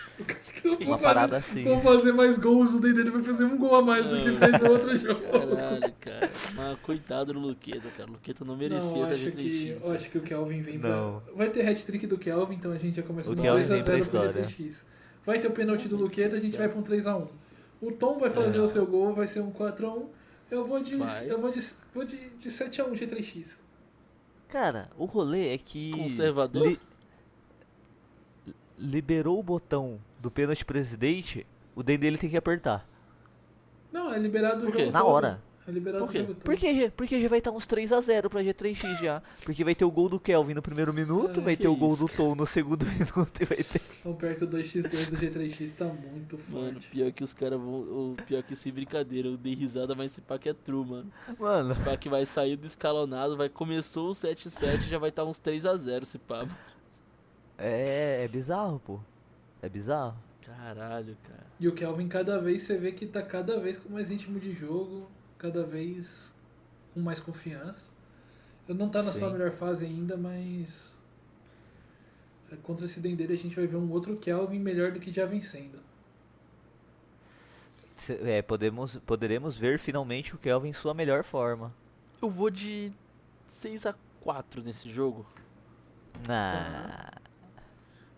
Uma parada assim. Vão fazer mais gols, o Dendele vai fazer um gol a mais do que fez no outro jogo. Caralho, cara. Mas coitado do Luqueta, cara. O Luqueta não merecia Não, essa acho G3X. eu acho que o Kelvin vem Não. pra... Vai ter hat-trick do Kelvin, então a gente já começa O no Kelvin vem 2x0 pra pro história. G3X. Vai ter o pênalti do Meu Luqueta, a gente vai Deus pra um 3x1. O Tom vai fazer É. o seu gol, vai ser um 4x1. Eu vou de Vai. 7x1 G3X. Cara, o rolê é que Conservador? liberou o botão do pênalti presidente, o Dendele tem que apertar. Não, é liberado o Por quê? jogo Na todo. hora. É É liberado Por quê? o jogo todo. Porque já vai estar uns 3-0 pra G3X já. Porque vai ter o gol do Kelvin no primeiro minuto, vai que ter o gol isso, do Tom no segundo minuto e vai ter... O pior que o 2x2 do G3X tá muito Mano, forte. pior que os caras vão. Pior que sem brincadeira, eu dei risada, mas esse pá que é true, mano. Mano, Esse pá que vai sair do escalonado, começou o 7-7 já vai estar uns 3-0 esse pá. é bizarro, pô. É bizarro. Caralho, cara. E o Kelvin, cada vez você vê que tá cada vez com mais ritmo de jogo, cada vez com mais confiança. Ele não tá na sua Sim. melhor fase ainda, mas contra esse Dendele a gente vai ver um outro Kelvin melhor do que já vem sendo. Poderemos ver finalmente o Kelvin em sua melhor forma. Eu vou de 6-4 nesse jogo. Ah,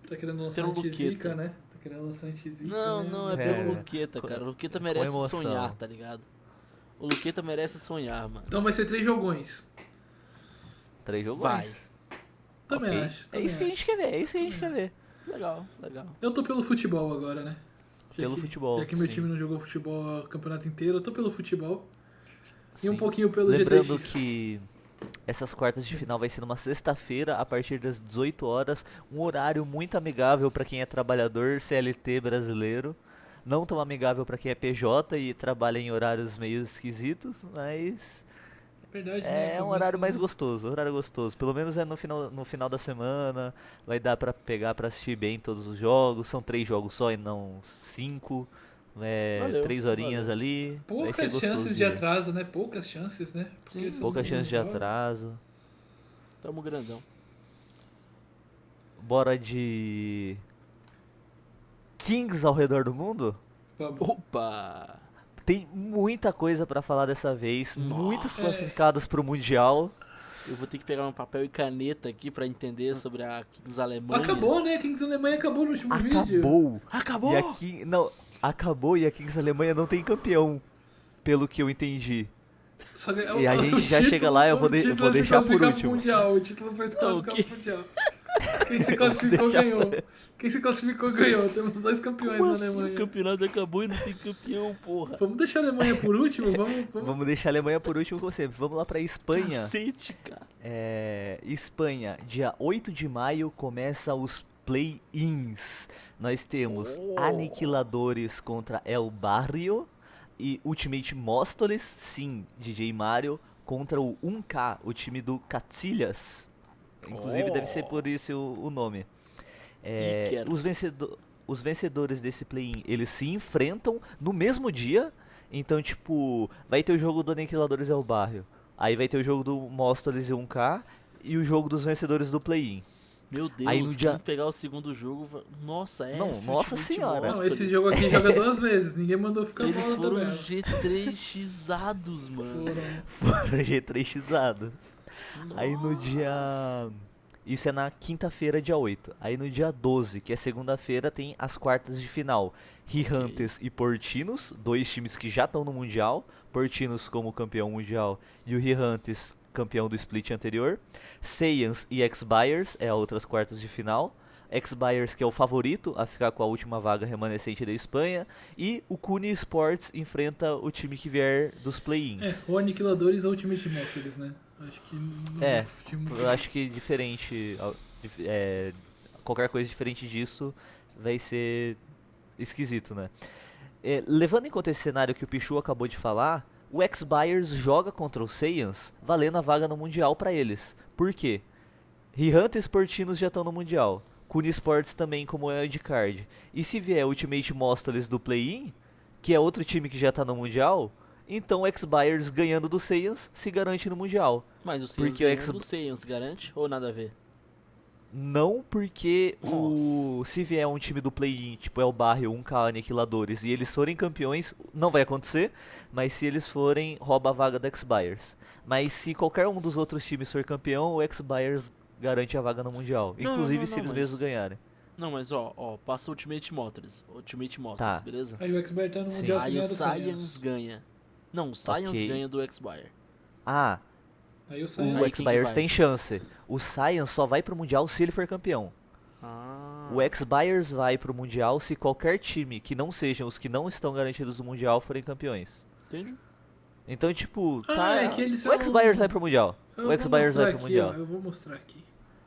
Tá querendo lançar Pelo anti-zica, Luqueta. né? Tá querendo lançar anti-zica, Não, né? não, é É, pelo Luqueta, com- cara. O Luqueta com merece emoção. sonhar, tá ligado? O Luqueta merece sonhar, mano. Então vai ser 3 jogões. 3 jogos. Vai. Também Ok. acho. É também isso que a acho. gente quer ver, é isso que a gente quer ver. Legal, legal. Eu tô pelo futebol agora, né? Pelo futebol, Já que meu sim. time não jogou futebol o campeonato inteiro, eu tô pelo futebol. E um Sim. pouquinho pelo Lembrando G3X. que essas quartas de final vai ser numa sexta-feira, a partir das 18 horas, um horário muito amigável para quem é trabalhador CLT brasileiro, não tão amigável para quem é PJ e trabalha em horários meio esquisitos, mas Verdade, né? é um horário mais gostoso, horário gostoso. Pelo menos é no final da semana, vai dar para pegar para assistir bem todos os jogos, são 3 jogos só e não 5. Valeu, 3 horinhas valeu. ali, vai ser Poucas gostoso chances de de ver. atraso, né? Poucas chances, né? Porque Sim, esses Poucas chances de jogos- atraso. Tamo grandão. Bora de Kings ao redor do mundo? Vamos. Opa! Tem muita coisa pra falar dessa vez, Nossa. muitos classificados pro Mundial. Eu vou ter que pegar um papel e caneta aqui pra entender sobre a Kings Alemanha. Acabou, né? Kings Alemanha acabou no último vídeo. Acabou. Acabou? E acabou e a Kings Alemanha não tem campeão, pelo que eu entendi. Só que E a gente já chega lá, eu vou deixar por último. Mundial, o título foi se classificar ok. pro Mundial. Quem se classificou Deixa ganhou. Quem se classificou ganhou. Temos 2 campeões Como na assim? Alemanha. O campeonato acabou e não tem campeão, porra. Vamos deixar a Alemanha por último? Vamos. Vamos deixar a Alemanha por último como sempre. Vamos lá pra Espanha. Cacete, cara. Espanha, dia 8 de maio começa os play-ins. Nós temos Aniquiladores contra El Barrio e Ultimate Móstoles, sim, DJ Mario, contra o 1K, o time do Cacilhas. Inclusive deve ser por isso o nome. Iker. Os vencedores desse play-in, eles se enfrentam no mesmo dia. Então, tipo, vai ter o jogo do Aniquiladores El Barrio. Aí vai ter o jogo do Móstoles e 1K e o jogo dos vencedores do play-in. Meu Deus, Aí no dia- quem pegar o segundo jogo... Nossa, é... Não, nossa Ultimate senhora. Não, Móstoles. esse jogo aqui joga 2 vezes. Ninguém mandou ficar Eles mal na foram tabela. G3Xados, mano. Foram. Foram G3Xados. Aí no dia... Nossa. Isso é na quinta-feira, dia 8. Aí no dia 12, que é segunda-feira, tem as quartas de final. Gigantes e Portinos, 2 times que já estão no Mundial. Portinos como campeão mundial e o Gigantes campeão do split anterior. Saiyans e X-Buyers é a outras quartas de final. X-Buyers que é o favorito a ficar com a última vaga remanescente da Espanha. E o Cune Sports enfrenta o time que vier dos play-ins. Ou Aniquiladores ou Ultimate Monsters, né? Acho que não É, time- Eu acho que diferente, qualquer coisa diferente disso vai ser esquisito, né? Levando em conta esse cenário que o Pichu acabou de falar, o X-Buyers joga contra os Saiyans, valendo a vaga no Mundial pra eles. Por quê? Gigantes e Sportinos já estão no Mundial, Cune Sports também como wildcard. E se vier Ultimate Móstoles do Play-In, que é outro time que já tá no Mundial, então o X-Buyers ganhando do Saiyans se garante no Mundial. Mas o Saiyans Porque o ganhando do Saiyans garante ou nada a ver? Não, porque Nossa. se vier um time do play-in, tipo El Barrio, 1K Aniquiladores, e eles forem campeões, não vai acontecer, mas se eles forem, rouba a vaga do X-Buyers. Mas se qualquer um dos outros times for campeão, o X-Buyers garante a vaga no Mundial, Não, inclusive não, se não, eles mas- mesmos ganharem. Não, mas ó, passa o Ultimate Móstoles. Ultimate Móstoles, Tá. beleza? Aí o X-Buyer tá no Sim. Mundial Aí sem o ganhar do Saiyans ganha. Não, o Saiyans Ok. ganha do X-Buyer. Ah, Aí o o Saiyans. Aí quem que X-Buyers vai? tem chance. O Science só vai pro Mundial se ele for campeão. Ah. O X-Buyers vai pro Mundial se qualquer time que não sejam os que não estão garantidos no Mundial forem campeões. Entendi. Então, tipo, É que eles o X-Bayers vai pro Mundial. O X-Bayers vai pro Mundial. Eu vou mostrar aqui.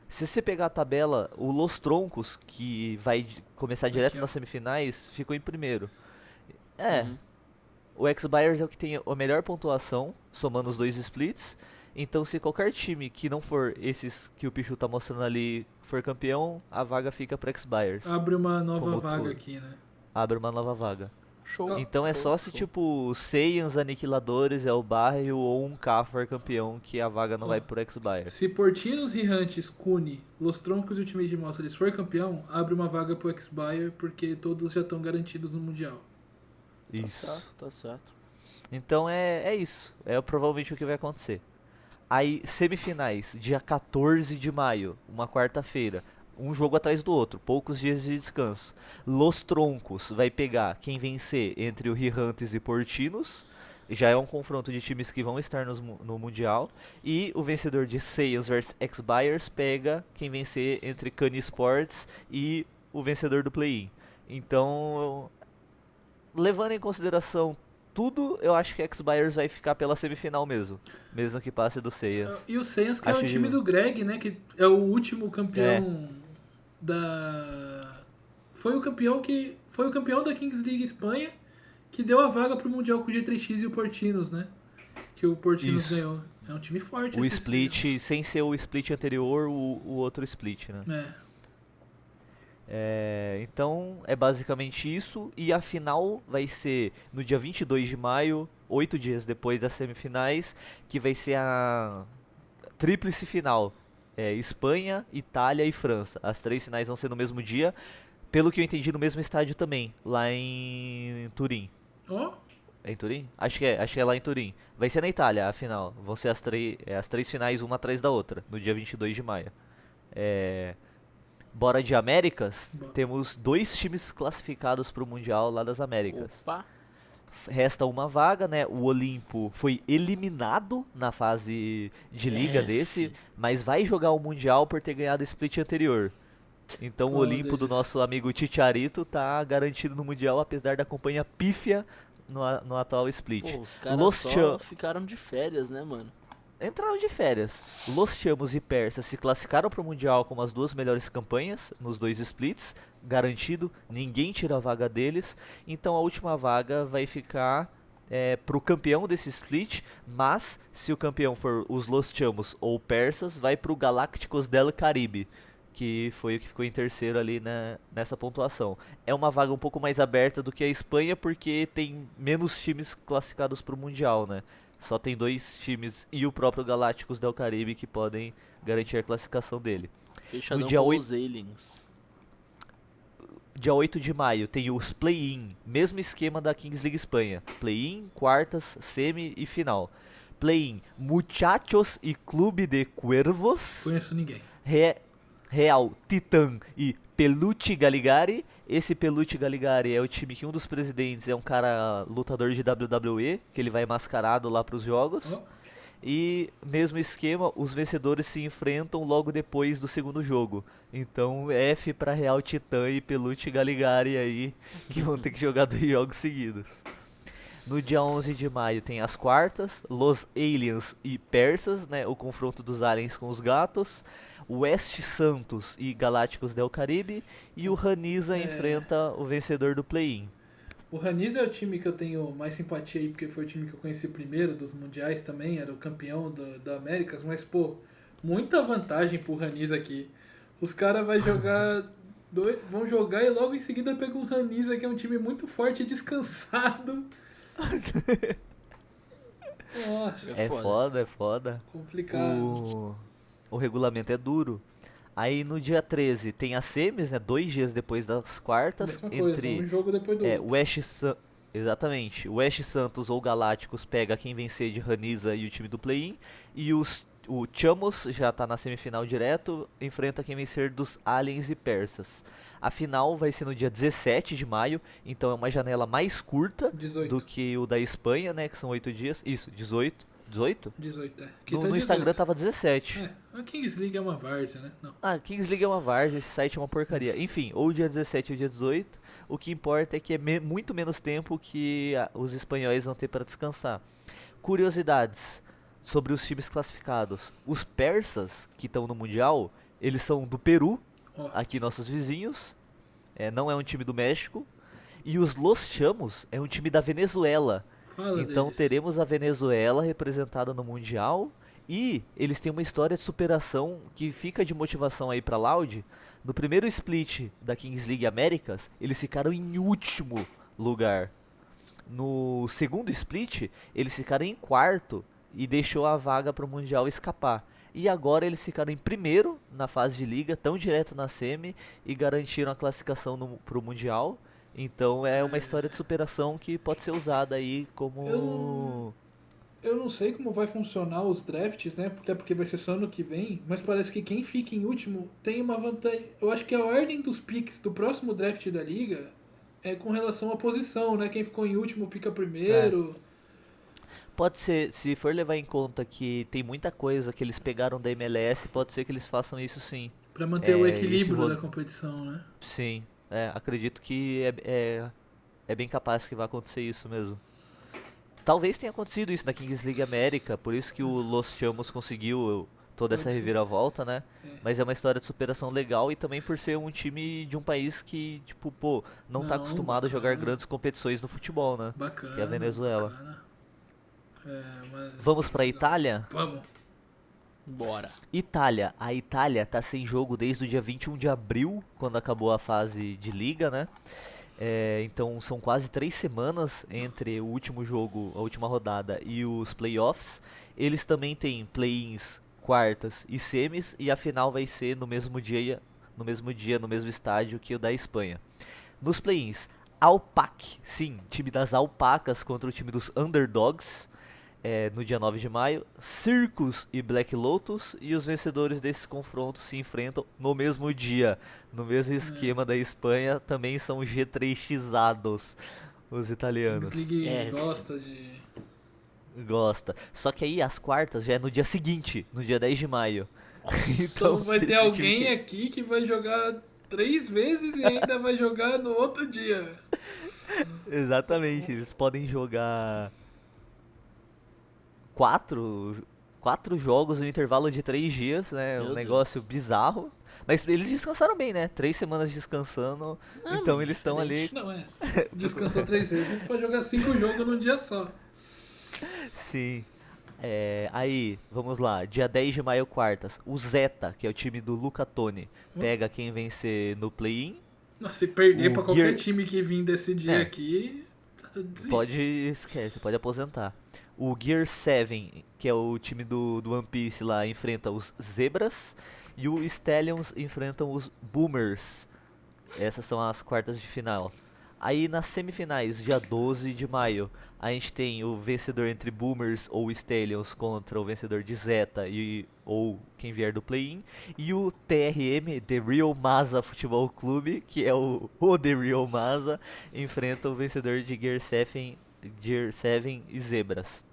Se você pegar a tabela, o Los Troncos, que vai começar direto Aqui, ó. nas semifinais, ficou em primeiro. Uhum. O X-Bayers é o que tem a melhor pontuação, somando os dois splits. Então, se qualquer time que não for esses que o Pichu tá mostrando ali for campeão, a vaga fica pro X-Bayers. Abre uma nova Como vaga o- aqui, né? Abre uma nova vaga. Show. Então é show, só se show. tipo Saiyans, Aniquiladores, El Barrio ou um K for campeão que a vaga não Ó, vai pro X-Bayers. Se Portinos, Rihantes, Cune, Los Troncos e o time de Mostra eles for campeão, abre uma vaga pro X-Bayer, porque todos já estão garantidos no Mundial. Isso. Tá certo. Então é isso. É provavelmente o que vai acontecer. Aí, semifinais, dia 14 de maio, uma quarta-feira. Um jogo atrás do outro, poucos dias de descanso. Los Troncos vai pegar quem vencer entre o Rihantes e Portinos. Já é um confronto de times que vão estar no Mundial. E o vencedor de Saiyans vs X-Bayers pega quem vencer entre Cani Sports e o vencedor do play-in. Então, levando em consideração tudo, eu acho que X-Bayers vai ficar pela semifinal mesmo. Mesmo que passe do Saiyans. E o Saiyans, que é Acho o time do Greg, né? Que é o último campeão da... Foi o campeão da Kings League Espanha, que deu a vaga pro Mundial com o G3X e o Portinos, né? Que o Portinos Isso. ganhou. É um time forte O esse split, Saiyans. sem ser o split anterior, o outro split, né? Então é basicamente isso. E a final vai ser no dia 22 de maio, 8 dias depois das semifinais, que vai ser a tríplice final. Espanha, Itália e França. As três finais vão ser no mesmo dia. Pelo que eu entendi, no mesmo estádio também, lá em Turim. Ó, É em Turim? Acho que é lá em Turim. Vai ser na Itália a final. Vão ser as três finais, uma atrás da outra, no dia 22 de maio. Bora de Américas, Bora. temos 2 times classificados para o Mundial lá das Américas. Opa. Resta uma vaga, né? O Olimpo foi eliminado na fase de liga desse, mas vai jogar o Mundial por ter ganhado o split anterior. Então o Qual Olimpo do deles? nosso amigo Chicharito tá garantido no Mundial, apesar da campanha pífia no atual split. Pô, os caras Los só ficaram de férias, né, mano? Entraram de férias. Los Chamos e Persas se classificaram para o Mundial com as 2 melhores campanhas nos 2 splits, garantido, ninguém tira a vaga deles. Então a última vaga vai ficar para o campeão desse split, mas se o campeão for os Los Chamos ou Persas, vai para o Galácticos del Caribe, que foi o que ficou em terceiro ali nessa pontuação. É uma vaga um pouco mais aberta do que a Espanha, porque tem menos times classificados para o Mundial, né? Só tem 2 times e o próprio Galácticos del Caribe que podem garantir a classificação dele. Fechadão dia com 8 os aliens. Dia 8 de maio tem os play-in, mesmo esquema da Kings League Espanha. Play-in, quartas, semi e final. Play-in, Muchachos e Clube de Cuervos. conheço ninguém. Real Titan e Peluche Galigari. Esse Peluche Galigari é o time que um dos presidentes é um cara lutador de WWE, que ele vai mascarado lá pros jogos. Ó, E mesmo esquema, os vencedores se enfrentam logo depois do segundo jogo. Então F pra Real Titan e Peluche Galigari aí, que vão ter que jogar 2 jogos seguidos. No dia 11 de maio tem as quartas, Los Aliens e Persas, né, o confronto dos aliens com os gatos. West Santos e Galácticos del Caribe. E o Ranisa enfrenta o vencedor do play-in. o Ranis é o time que eu tenho mais simpatia aí, porque foi o time que eu conheci primeiro dos mundiais também, era o campeão da Américas, mas, pô, muita vantagem pro Ranis aqui. Os caras vão jogar e logo em seguida pegam o Ranisa, que é um time muito forte e descansado. Nossa, É É foda. complicado. O regulamento é duro. Aí no dia 13 tem as semis, né? 2 dias depois das quartas. Mesma coisa, um jogo depois do outro. Exatamente. O West Santos ou Galácticos pega quem vencer de Ranisa e o time do play-in. E o Chamos já tá na semifinal direto, enfrenta quem vencer dos Aliens e Persas. A final vai ser no dia 17 de maio, então é uma janela mais curta 18. do que o da Espanha, né? Que são 8 dias. Isso, 18. 18? 18, é. Aqui No, tá no 18. Instagram tava 17. A Kings League é uma várzea, né? Não. Ah, Kings League é uma várzea, esse site é uma porcaria. Enfim, ou dia 17 ou dia 18. O que importa é que é muito menos tempo que os espanhóis vão ter para descansar. curiosidades sobre os times classificados. Os persas, que estão no Mundial, eles são do Peru, Ó, aqui nossos vizinhos. Não é um time do México. E os Los Chamos é um time da Venezuela. fala Então deles. teremos a Venezuela representada no Mundial. E eles têm uma história de superação que fica de motivação aí pra Loud. No primeiro split da Kings League Américas, eles ficaram em último lugar. No segundo split, eles ficaram em quarto e deixou a vaga pro Mundial escapar. E agora eles ficaram em primeiro na fase de liga, tão direto na semi e garantiram a classificação pro Mundial. Então é uma história de superação que pode ser usada aí como... Eu não sei como vai funcionar os drafts, né? Até porque vai ser só ano que vem, mas parece que quem fica em último tem uma vantagem. Eu acho que a ordem dos picks do próximo draft da liga é com relação à posição, né? Quem ficou em último pica primeiro. Pode ser, se for levar em conta que tem muita coisa que eles pegaram da MLS, pode ser que eles façam isso sim. Pra manter o esse equilíbrio ro- da competição, né? Sim, acredito que é bem capaz que vai acontecer isso mesmo. Talvez tenha acontecido isso na Kings League América, por isso que o Los Chamos conseguiu toda essa Pode ser. reviravolta, né? É. Mas é uma história de superação legal e também por ser um time de um país que, tipo, pô, não tá Não, acostumado a jogar bacana. grandes competições no futebol, né? Bacana. Que é a Venezuela. Bacana. Mas... Vamos pra Itália? Vamos. Bora. Itália. A Itália tá sem jogo desde o dia 21 de abril, quando acabou a fase de liga, né? Então são quase 3 semanas entre o último jogo, a última rodada e os playoffs. Eles também têm play-ins, quartas e semis, e a final vai ser no mesmo dia, no mesmo estádio que o da Espanha. Nos play-ins, Alpac, sim, time das alpacas contra o time dos underdogs, no dia 9 de maio, Circus e Black Lotus, e os vencedores desses confrontos se enfrentam no mesmo dia, no mesmo esquema da Espanha, também são G3xados, os italianos. Kings League É. gosta de... Gosta. Só que aí as quartas já é no dia seguinte, no dia 10 de maio. Então vai ter esse time alguém que- aqui que vai jogar 3 vezes e ainda vai jogar no outro dia. Exatamente, eles podem jogar quatro jogos no intervalo de 3 dias, né? Meu Um negócio Deus. bizarro. Mas eles descansaram bem, né? 3 semanas descansando. Ah, Então mas eles estão ali. Não é. Descansou 3 vezes pra jogar 5 jogos num dia só. Sim. Aí, vamos lá. Dia 10 de maio, quartas. O Zeta, que é o time do Luca Toni, pega quem vencer no play-in. Nossa, se perder O pra qualquer Gear- time que vir desse dia É. aqui, desiste. Esquece, pode aposentar. O Gear 7, que é o time do One Piece lá, enfrenta os Zebras. E o Stallions enfrentam os Boomers. Essas são as quartas de final. Aí nas semifinais, dia 12 de maio, a gente tem o vencedor entre Boomers ou Stallions contra o vencedor de Zeta ou quem vier do play-in. E o TRM, The Real Masa Futebol Clube, que é o The Real Masa, enfrenta o vencedor de Gear 7 e Zebras.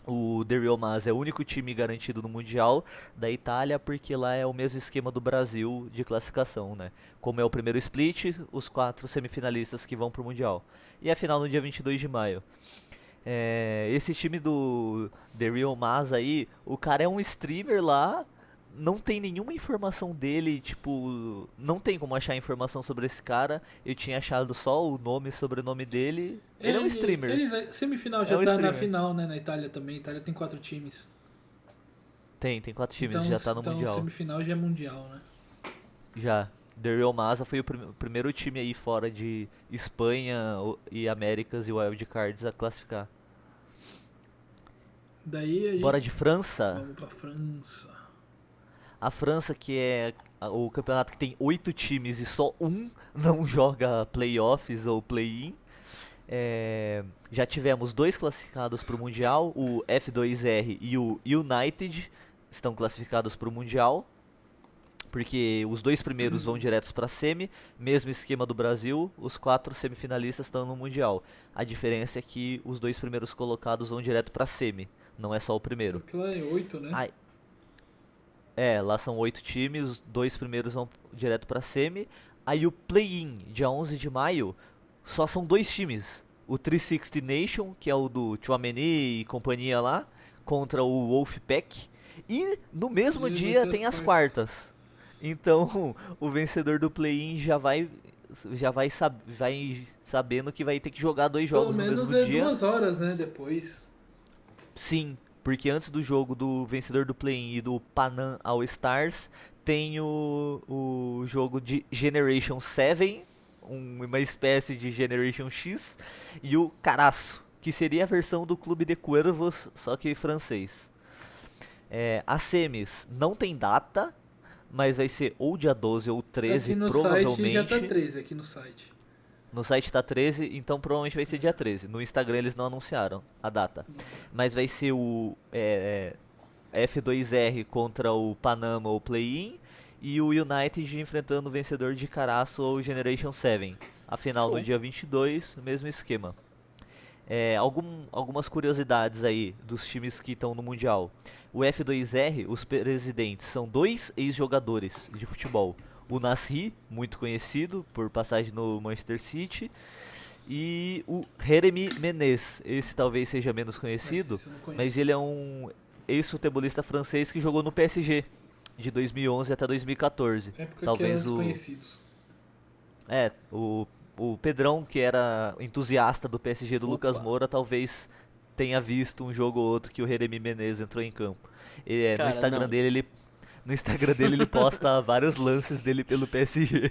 O The Real Masa é o único time garantido no Mundial da Itália, porque lá é o mesmo esquema do Brasil de classificação, né? Como é o primeiro split, os 4 semifinalistas que vão pro Mundial. E a final no dia 22 de maio. Esse time do The Real Masa aí, o cara é um streamer lá, não tem nenhuma informação dele, tipo, não tem como achar informação sobre esse cara. Eu tinha achado só o nome e sobrenome dele. Ele é um streamer. Semifinal já É um tá na streamer. final, né? Na Itália também. A Itália tem 4 times. Tem 4 times, então, já tá no então Mundial. semifinal já é mundial, né? Já. The Real Masa foi o primeiro time aí fora de Espanha e Américas e Wild Cards a classificar. Daí a gente... Bora de França. Vamos pra França. A França, que é o campeonato que tem 8 times e só um não joga playoffs ou play-in. Já tivemos 2 classificados para o Mundial, o F2R e o United estão classificados para o Mundial, porque os 2 primeiros vão diretos para a semi, mesmo esquema do Brasil, os 4 semifinalistas estão no Mundial. A diferença é que os 2 primeiros colocados vão direto para a semi, não é só o primeiro. Porque lá é 8, né? Ai, lá são 8 times, os 2 primeiros vão direto pra semi. Aí o play-in, dia 11 de maio, só são 2 times. o 360 Nation, que é o do Tchouaméni e companhia lá, contra o Wolfpack. E no mesmo dia tem as quartas. Então o vencedor do play-in vai sabendo que vai ter que jogar 2 jogos no mesmo Pelo dia. menos 2 horas, né, depois. Sim, porque antes do jogo do vencedor do play-in e do Panam All Stars, tem o jogo de Generation 7, uma espécie de Generation X, e o Caraço, que seria a versão do Clube de Cuervos, só que francês. As semis não tem data, mas vai ser ou dia 12 ou 13, aqui no provavelmente. site já tá 13 aqui no site. No site tá 13, então provavelmente vai ser dia 13. No Instagram eles não anunciaram a data. Mas vai ser o F2R contra o Panama ou Play-In e o United enfrentando o vencedor de Caraço ou Generation 7. A final no dia 22, mesmo esquema. Algumas curiosidades aí dos times que estão no Mundial. O F2R, os presidentes são 2 ex-jogadores de futebol. O Nasri, muito conhecido por passagem no Manchester City, e o Jérémy Menez, esse talvez seja menos conhecido, mas ele é um ex-futebolista francês que jogou no PSG de 2011 até 2014. Época Talvez que eram desconhecidos. O Pedrão, que era entusiasta do PSG do Opa. Lucas Moura, talvez tenha visto um jogo ou outro que o Jérémy Menez entrou em campo. Cara, No Instagram dele ele posta vários lances dele pelo PSG,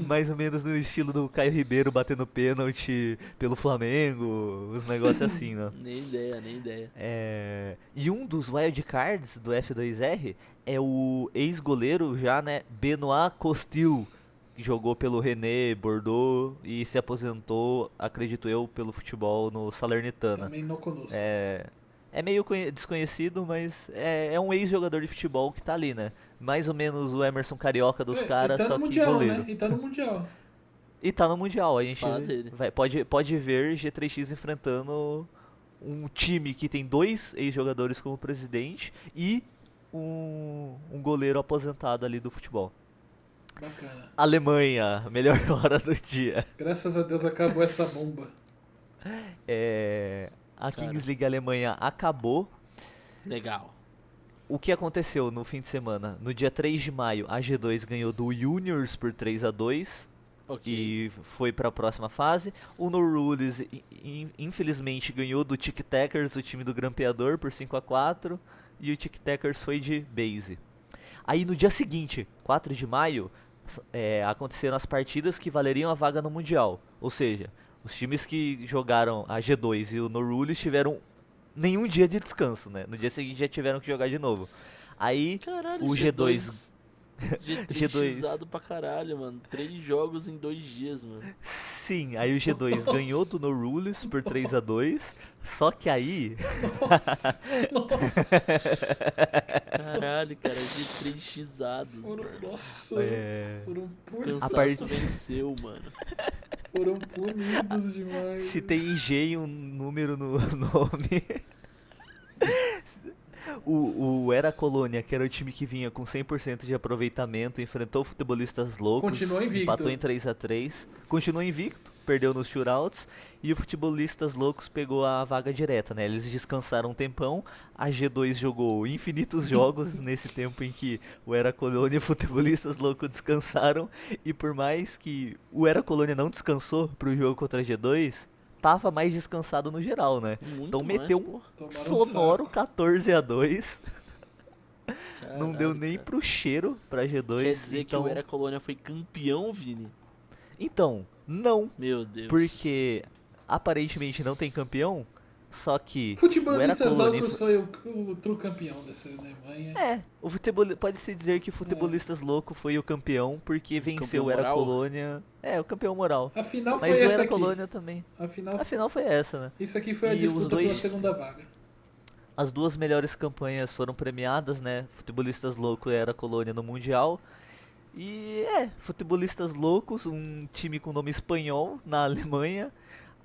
mais ou menos no estilo do Caio Ribeiro batendo pênalti pelo Flamengo, uns negócios assim, né? Nem ideia. E um dos wildcards do F2R é o ex-goleiro já, né, Benoît Costil, que jogou pelo René Bordeaux e se aposentou, acredito eu, pelo futebol no Salernitana. Também não conosco. É meio desconhecido, mas é um ex-jogador de futebol que tá ali, né? Mais ou menos o Emerson Carioca dos caras, tá só no que mundial, goleiro. Né? E tá no Mundial. E tá no Mundial, a gente Fala dele. pode ver G3X enfrentando um time que tem 2 ex-jogadores como presidente e um goleiro aposentado ali do futebol. Bacana. Alemanha, melhor hora do dia. Graças a Deus acabou essa bomba. A Kings League Alemanha acabou. Legal. O que aconteceu no fim de semana? No dia 3 de maio, a G2 ganhou do Juniors por 3-2 Ok. e foi para a próxima fase. O Norules, infelizmente, ganhou do Tic Tackers, o time do Grampeador, por 5-4. E o Tic Tackers foi de base. Aí no dia seguinte, 4 de maio, aconteceram as partidas que valeriam a vaga no Mundial. Ou seja, os times que jogaram a G2 e o Norules tiveram nenhum dia de descanso, né? No dia seguinte já tiveram que jogar de novo. Aí Caralho, o G2 G2 pra caralho, mano. 3 jogos em 2 dias, mano. Sim, aí o G2 ganhou do Norules por 3-2. Só que aí Nossa. Caralho, cara, G3xados, mano. Nossa. Foram Cansaço part- venceu, mano. Foram punidos demais. se tem IG e um número no nome. O Era Colônia, que era o time que vinha com 100% de aproveitamento, enfrentou o Futebolistas Loucos, Continuou invicto. empatou em 3-3, continuou invicto, perdeu nos shootouts, e o Futebolistas Loucos pegou a vaga direta, né? Eles descansaram um tempão, a G2 jogou infinitos jogos nesse tempo em que o Era Colônia e o Futebolistas Loucos descansaram, e por mais que o Era Colônia não descansou pro jogo contra a G2, tava mais descansado no geral, né? Muito Então mais, meteu pô. Tomaram sonoro saco. 14-2. Não deu Caralho, nem cara. pro cheiro pra G2. Quer dizer então, que o Era Colônia foi campeão, Vini? Então, não, Meu Deus. porque aparentemente não tem campeão, só que o Era Futebolistas Colônia Loucos foi o true campeão dessa Alemanha. pode-se dizer que o Futebolistas Louco foi o campeão porque venceu o Era moral? Colônia. O campeão moral. A final Mas foi o essa Era aqui. Colônia também. A final foi essa, né? Isso aqui foi a E os disputa pela dois- segunda vaga. As 2 melhores campanhas foram premiadas, né? Futebolistas Loucos e Era Colônia no Mundial. E Futebolistas Loucos, um time com nome espanhol na Alemanha.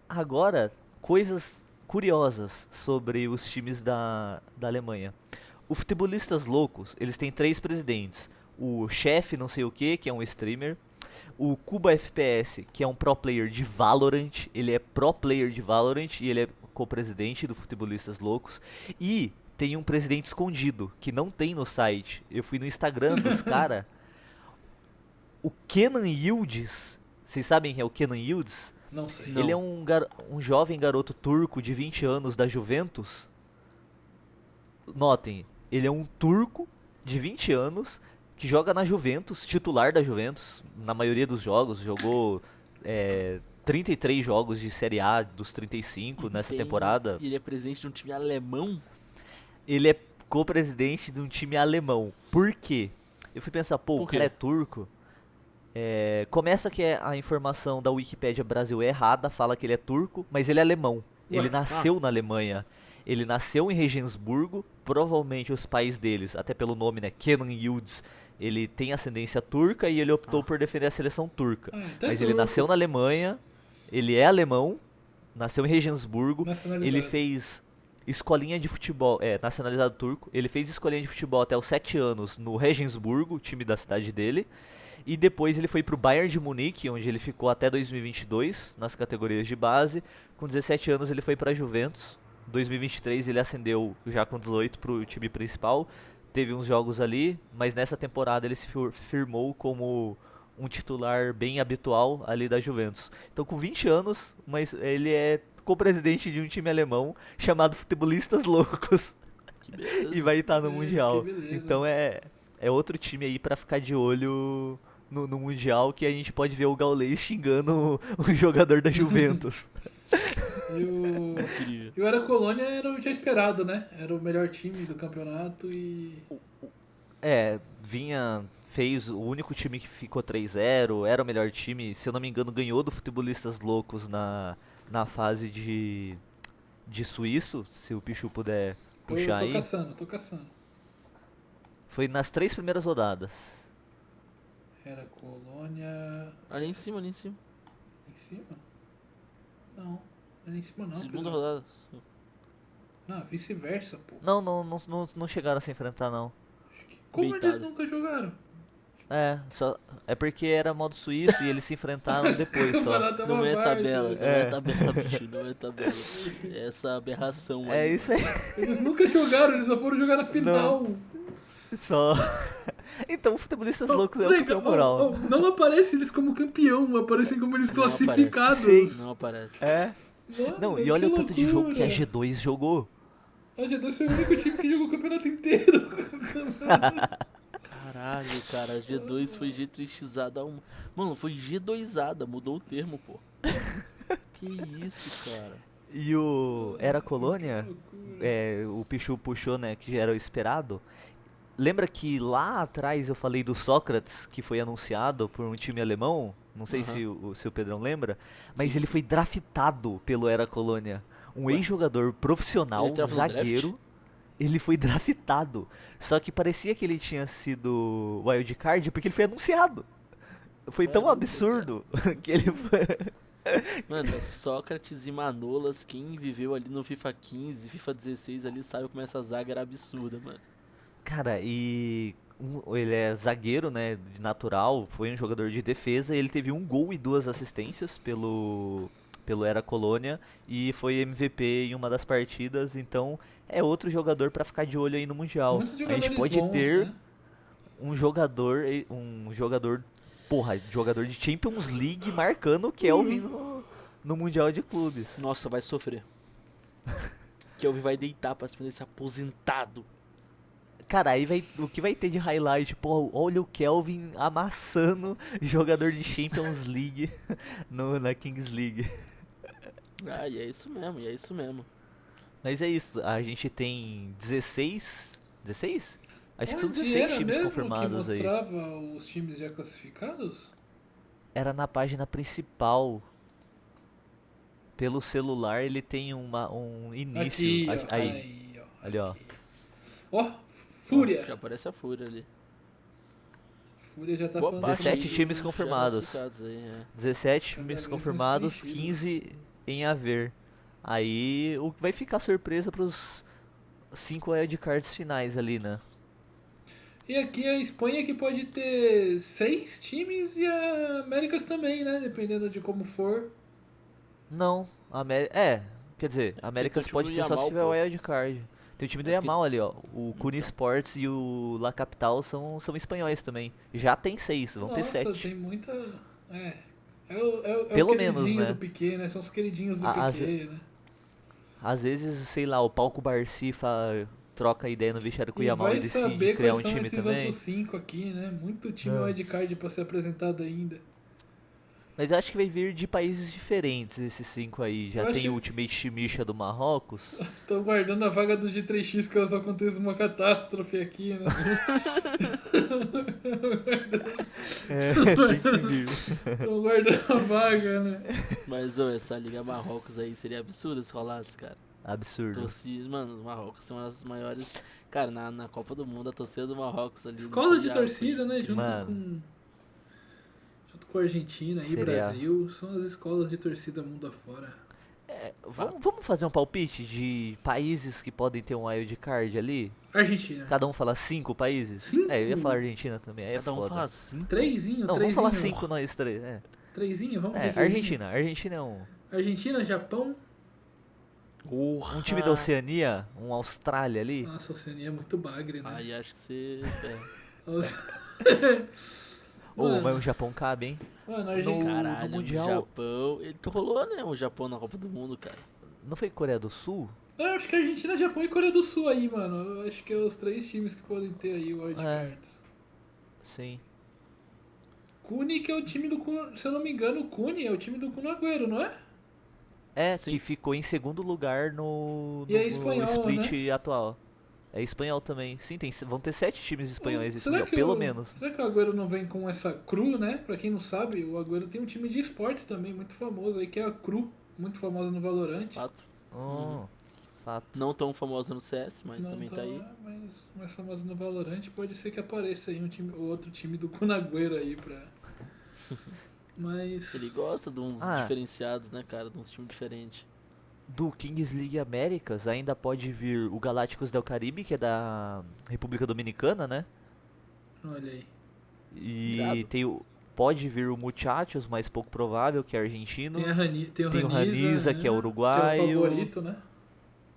Agora, coisas curiosas sobre os times da Alemanha. O Futebolistas Loucos, eles têm 3 presidentes. O chefe não sei o que é um streamer. O Cuba FPS, que é um pro player de Valorant, ele é pro player de Valorant e ele é co-presidente do Futebolistas Loucos. E tem um presidente escondido, que não tem no site. Eu fui no Instagram dos cara. O Kenan Yildiz, vocês sabem quem é o Kenan Yildiz? Não sei. Não. Ele é um jovem garoto turco de 20 anos da Juventus. Notem, ele é um turco de 20 anos que joga na Juventus, titular da Juventus, na maioria dos jogos, jogou 33 jogos de Série A dos 35 nessa temporada. Ele é presidente de um time alemão? Ele é co-presidente de um time alemão. Por quê? Eu fui pensar, pô, o Por quê? cara é turco. Começa que a informação da Wikipédia Brasil é errada, fala que ele é turco, mas ele é alemão. Ué, Ele nasceu na Alemanha. Ele nasceu em Regensburgo, provavelmente os pais deles, até pelo nome, né, Kenan Yildiz, ele tem ascendência turca e ele optou por defender a seleção turca. Então Mas é ele turco. nasceu na Alemanha, ele é alemão, nasceu em Regensburgo, Nacionalizado. ele fez escolinha de futebol, nacionalizado turco, ele fez escolinha de futebol até os 7 anos no Regensburgo, time da cidade dele, e depois ele foi pro Bayern de Munique, onde ele ficou até 2022, nas categorias de base. Com 17 anos ele foi pra Juventus, 2023 ele ascendeu já com 18 pro time principal, teve uns jogos ali, mas nessa temporada ele se firmou como um titular bem habitual ali da Juventus. Então com 20 anos, mas ele é co-presidente de um time alemão chamado Futebolistas Loucos Que beleza. e vai estar no Que Mundial. beleza. Então é outro time aí pra ficar de olho no Mundial, que a gente pode ver o Gaules xingando o jogador da Juventus. E o... Incrível. E o Era Colônia era o já esperado, né? Era o melhor time do campeonato e... Fez o único time que ficou 3-0, era o melhor time, se eu não me engano, ganhou do Futebolistas Loucos na fase de suíço, se o Pichu puder puxar tô aí. tô caçando. Foi nas 3 primeiras rodadas. Era Colônia... Ali em cima, ali em cima. Em cima? Não. Ali em cima não. Segunda Pedro. rodada. Não, vice-versa, pô. Não chegaram a se enfrentar, não. Como Coitado. eles nunca jogaram? É porque era modo suíço e eles se enfrentaram depois O só. campeonato Não uma é várzea, tabela, né? não é tabela, bicho, não é tabela. É essa aberração É aí. isso aí. Eles nunca jogaram, eles só foram jogar na final. Só. Então, Futebolistas Oh, Loucos é o legal, campeão moral. não aparece eles como campeão, aparecem como eles Não classificados. aparece. Sim. Não aparece. É. Mano, Não, e olha o que tanto de jogo que a loucura. G2 jogou. A G2 foi o único time que jogou o campeonato inteiro. Caralho, cara, G2 foi G3xada. Mano, foi G2ada, mudou o termo, pô. Que isso, cara. E o Era Colônia, loucura. o Pichu puxou, né, que já era o esperado. Lembra que lá atrás eu falei do Sócrates, que foi anunciado por um time alemão? Não sei se o Pedrão lembra, mas ele foi draftado pelo Era Colônia. Um Ué? ex-jogador profissional, Ele tava no zagueiro. Ele foi draftado. Só que parecia que ele tinha sido wildcard porque ele foi anunciado. Foi tão Caramba, absurdo que ele foi. Mano, Sócrates e Manolas, quem viveu ali no FIFA 15, FIFA 16 ali, sabe como essa zaga era absurda, mano. Cara, ele é zagueiro, né, de natural, foi um jogador de defesa, ele teve 1 gol e 2 assistências pelo Era Colônia e foi MVP em uma das partidas, então é outro jogador pra ficar de olho aí no Mundial. Muitos A gente jogadores pode bons, ter né? um jogador, jogador de Champions League marcando o Kelvin no Mundial de Clubes. Nossa, vai sofrer. Kelvin vai deitar pra cima desse aposentado. Cara, aí o que vai ter de highlight? Pô, olha o Kelvin amassando jogador de Champions League na Kings League. Ah, e é isso mesmo, e é isso mesmo. Mas é isso, a gente tem 16? 16? Acho que são Onde 16 era times mesmo confirmados que aí. mostrava os times já classificados? Era na página principal. Pelo celular ele tem um início. Aqui, ó. Aí, Aí, ó. ali ó. Ó, Fúria. Já aparece a Fúria ali. Fúria já tá Boa falando. parte 17 aqui. times já confirmados. classificados aí, é. 17 Cada times vez confirmados, mais 15 em haver. Aí vai ficar surpresa pros 5 wildcards finais ali, né? E aqui a Espanha que pode ter 6 times e a Américas também, né? Dependendo de como for. Não, quer dizer, Porque tem o Américas time pode do ter só se Yamal, tiver pô. o Wild Card. Tem o time do É porque. Yamal ali, ó. O Cune Então. Sports e o La Capital são espanhóis também. Já tem 6, vão ter Nossa, 7. tem muita. É. É o Pelo menos, queridinho do né? Piquet, né? São os queridinhos do A- Às, Piquet, né? às vezes, sei lá, o Palco Barci troca ideia no vestiário com o E Yamal e vai decide saber criar quais um são time esses outros também. 5 aqui, né? Muito time É. wildcard pra ser apresentado ainda. Mas eu acho que vai vir de países diferentes esses 5 aí. Já Eu tem o acho- Ultimate Chimisha do Marrocos. Tô guardando a vaga do G3X caso aconteça uma catástrofe aqui, né? Tem que vir. Tô guardando a vaga, né? Mas, ô, essa Liga Marrocos aí seria absurda se rolasse, cara. Absurdo. Torcida, mano, o Marrocos é uma das maiores. Cara, na Copa do Mundo, a torcida do Marrocos ali. Escola de mundial, torcida, né? Mano. Junto com a Argentina e Seria- Brasil, são as escolas de torcida mundo afora. Vamos fazer um palpite de países que podem ter um wild card ali? Argentina. Cada um fala 5 países? 5? É, eu ia falar Argentina também, aí é Cada um foda. fala assim. Trezinho, Não, vamos falar trezinho. 5 nós três. É, Trezinho, vamos de é trezinho. Argentina. Argentina é um. Argentina, Japão. Porra. Um time da Oceania, um Austrália ali. Nossa, a Oceania é muito bagre, né? Aí acho que você. Ou, mas o Japão cabe, hein? Mano, a Argentina. Caralho, no Mundial- o Japão. Ele que rolou, né? O Japão na Copa do Mundo, cara. Não foi Coreia do Sul? Eu acho que Argentina, Japão e Coreia do Sul aí, mano. Eu acho que é os 3 times que podem ter aí o wildcards. Sim. Cune, que é o time do Kun, se eu não me engano, o Cune é o time do Kun Agüero, não é? É, Sim. que ficou em segundo lugar no E é espanhol, split atual. É espanhol também. Sim, vão ter 7 times espanhóis esse mundial, pelo menos. Será que o Agüero não vem com essa Cru, né? Pra quem não sabe, o Agüero tem um time de esportes também, muito famoso aí, que é a Cru, muito famosa no Valorant. Fato. Fato. Não tão famosa no CS, mas Não também tá aí. Mas mais famosa no Valorant, pode ser que apareça aí o outro time do Kun Agüero aí pra... Mas... Ele gosta de uns diferenciados, né, cara? De uns times diferentes. Do Kings League Américas ainda pode vir o Galácticos del Caribe, que é da República Dominicana, né? Olha aí. E Irado. pode vir o Muchachos, mas pouco provável, que é argentino. Tem o o Raniza, que é Que é o uruguaio. favorito, né?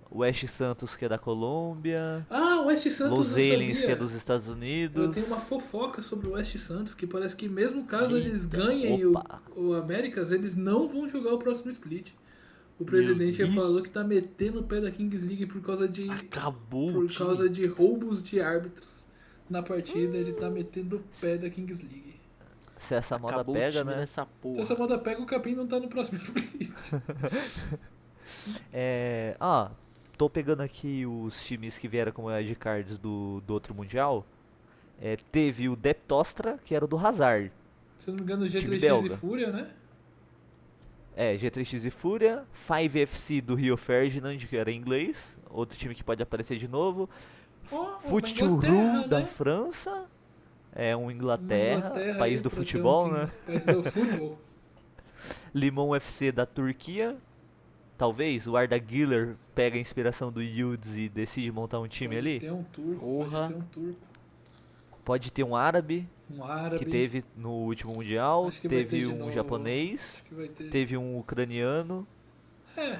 O West Santos, que é da Colômbia. Ah, o West Santos Los eu Aliens, sabia. que é dos Estados Eu Unidos. tenho uma fofoca sobre o West Santos, que parece que mesmo caso eles Eita, ganhem opa. o Américas, eles não vão jogar o próximo split. O presidente já Deus. falou que tá metendo o pé da Kings League por causa de Acabou o por time. causa de roubos de árbitros na partida, ele tá metendo o pé da Kings League. Se essa moda Acabou o pega, time né? nessa porra. Se essa moda pega, o Capim não tá no próximo split. Tô pegando aqui os times que vieram como wildcards do outro Mundial. Teve o Deptostra, que era o do Hazard. Se eu não me engano, o Time G3X e belga. Fúria, né? G3X e Fúria. 5FC do Rio Ferdinand, que era em inglês. Outro time que pode aparecer de novo. Ó, Futuru Inglaterra, da né? França. É um Uma Inglaterra, país aí do pra ter futebol, um né? País do futebol. Limão FC da Turquia. Talvez o Arda Güler pega a inspiração do Yildiz e decide montar um time Pode ali. ter um turco, Porra. pode ter um turco. Pode ter um árabe, Um árabe. que teve no último mundial. Acho que vai ter Teve de um novo. japonês. Acho que vai ter. Teve um ucraniano. É,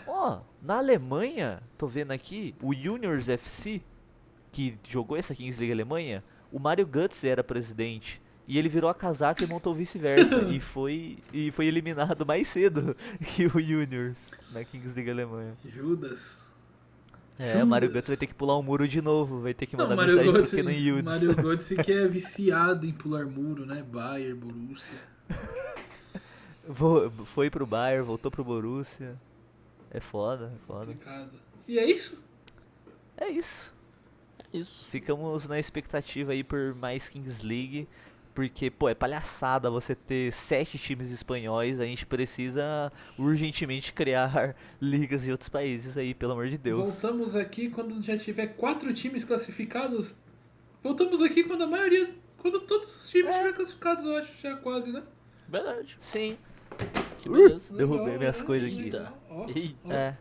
Na Alemanha, tô vendo aqui, o Juniors FC, que jogou essa Kings League Alemanha, o Mario Götze era presidente. E ele virou a casaca e montou vice-versa. e foi eliminado mais cedo que o Juniors na Kings League Alemanha. Judas. O Mario Judas. Götze vai ter que pular um muro de novo. Vai ter que Não, mandar Mario mensagem pro Götze, Kenan Yildiz. Mario Götze que é viciado em pular muro, né? Bayern, Borussia. Foi pro Bayern, voltou pro Borussia. É foda. Complicado. E é isso? É isso. É isso. Ficamos na expectativa aí por mais Kings League. Porque, pô, é palhaçada você ter 7 times espanhóis. A gente precisa urgentemente criar ligas em outros países aí, pelo amor de Deus. Voltamos aqui quando já tiver 4 times classificados. Voltamos aqui quando a maioria. Quando todos os times estiverem classificados, eu acho já quase, né? Verdade. Sim. Que beleza. Derrubei Legal, minhas né? coisas aqui. Eita. Ó, Eita. ó. É.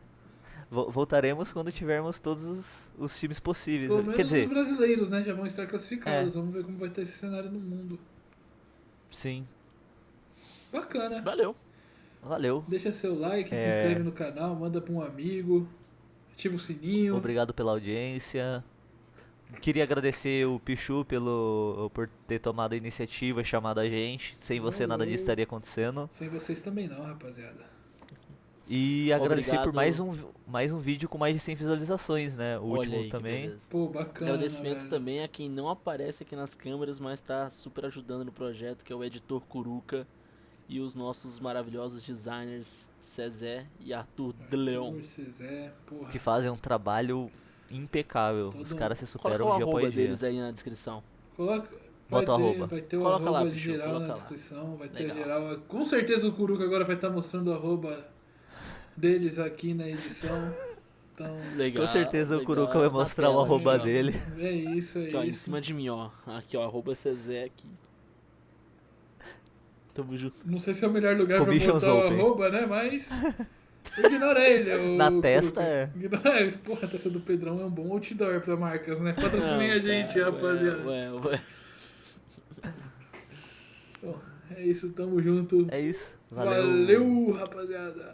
Voltaremos quando tivermos todos os times possíveis. Pelo Né? menos Quer dizer, os brasileiros, né, já vão estar classificados. Vamos ver como vai estar esse cenário no mundo. sim. Bacana. Valeu. Valeu. Deixa seu like, se inscreve no canal, manda pra um amigo, ativa o sininho. Obrigado pela audiência. Queria agradecer o Pichu por ter tomado a iniciativa e chamado a gente. Sem você nada disso estaria acontecendo. Sem vocês também não, rapaziada. E agradecer por Obrigado. mais um vídeo com mais de 100 visualizações, né? O Olha último aí, que também. beleza. Pô, bacana. Agradecimentos velho. também a quem não aparece aqui nas câmeras, mas tá super ajudando no projeto, que é o editor Curuca e os nossos maravilhosos designers Cezé e Arthur de Leon. Arthur, Cezé, porra. Que fazem um trabalho impecável. Os Todo- caras se Coloca superam o dia arroba após dia. deles aí na descrição. Coloca, Bota o arroba. Vai ter o Coloca lá, arroba bicho, geral coloca na lá. descrição. Vai ter Legal. geral. Com certeza o Kuruka agora vai estar mostrando o arroba deles aqui na edição. Então, Legal. Com certeza o legal. Kuruka vai Na mostrar o tela, arroba legal. dele. é isso, é Aqui, ó, em isso. cima de mim, ó. Aqui, ó, arroba Cezé aqui. Tamo junto. Não sei se é o melhor lugar pra Commissions botar o open. arroba, né? Mas. Ignora ele. o Na Kuruka. testa, é. Ignora, porra, a testa do Pedrão é um bom outdoor pra marcas, né? Patrocinem a gente, Não, rapaziada. Ué. Bom, é isso, tamo junto. É isso. Valeu. Valeu, rapaziada.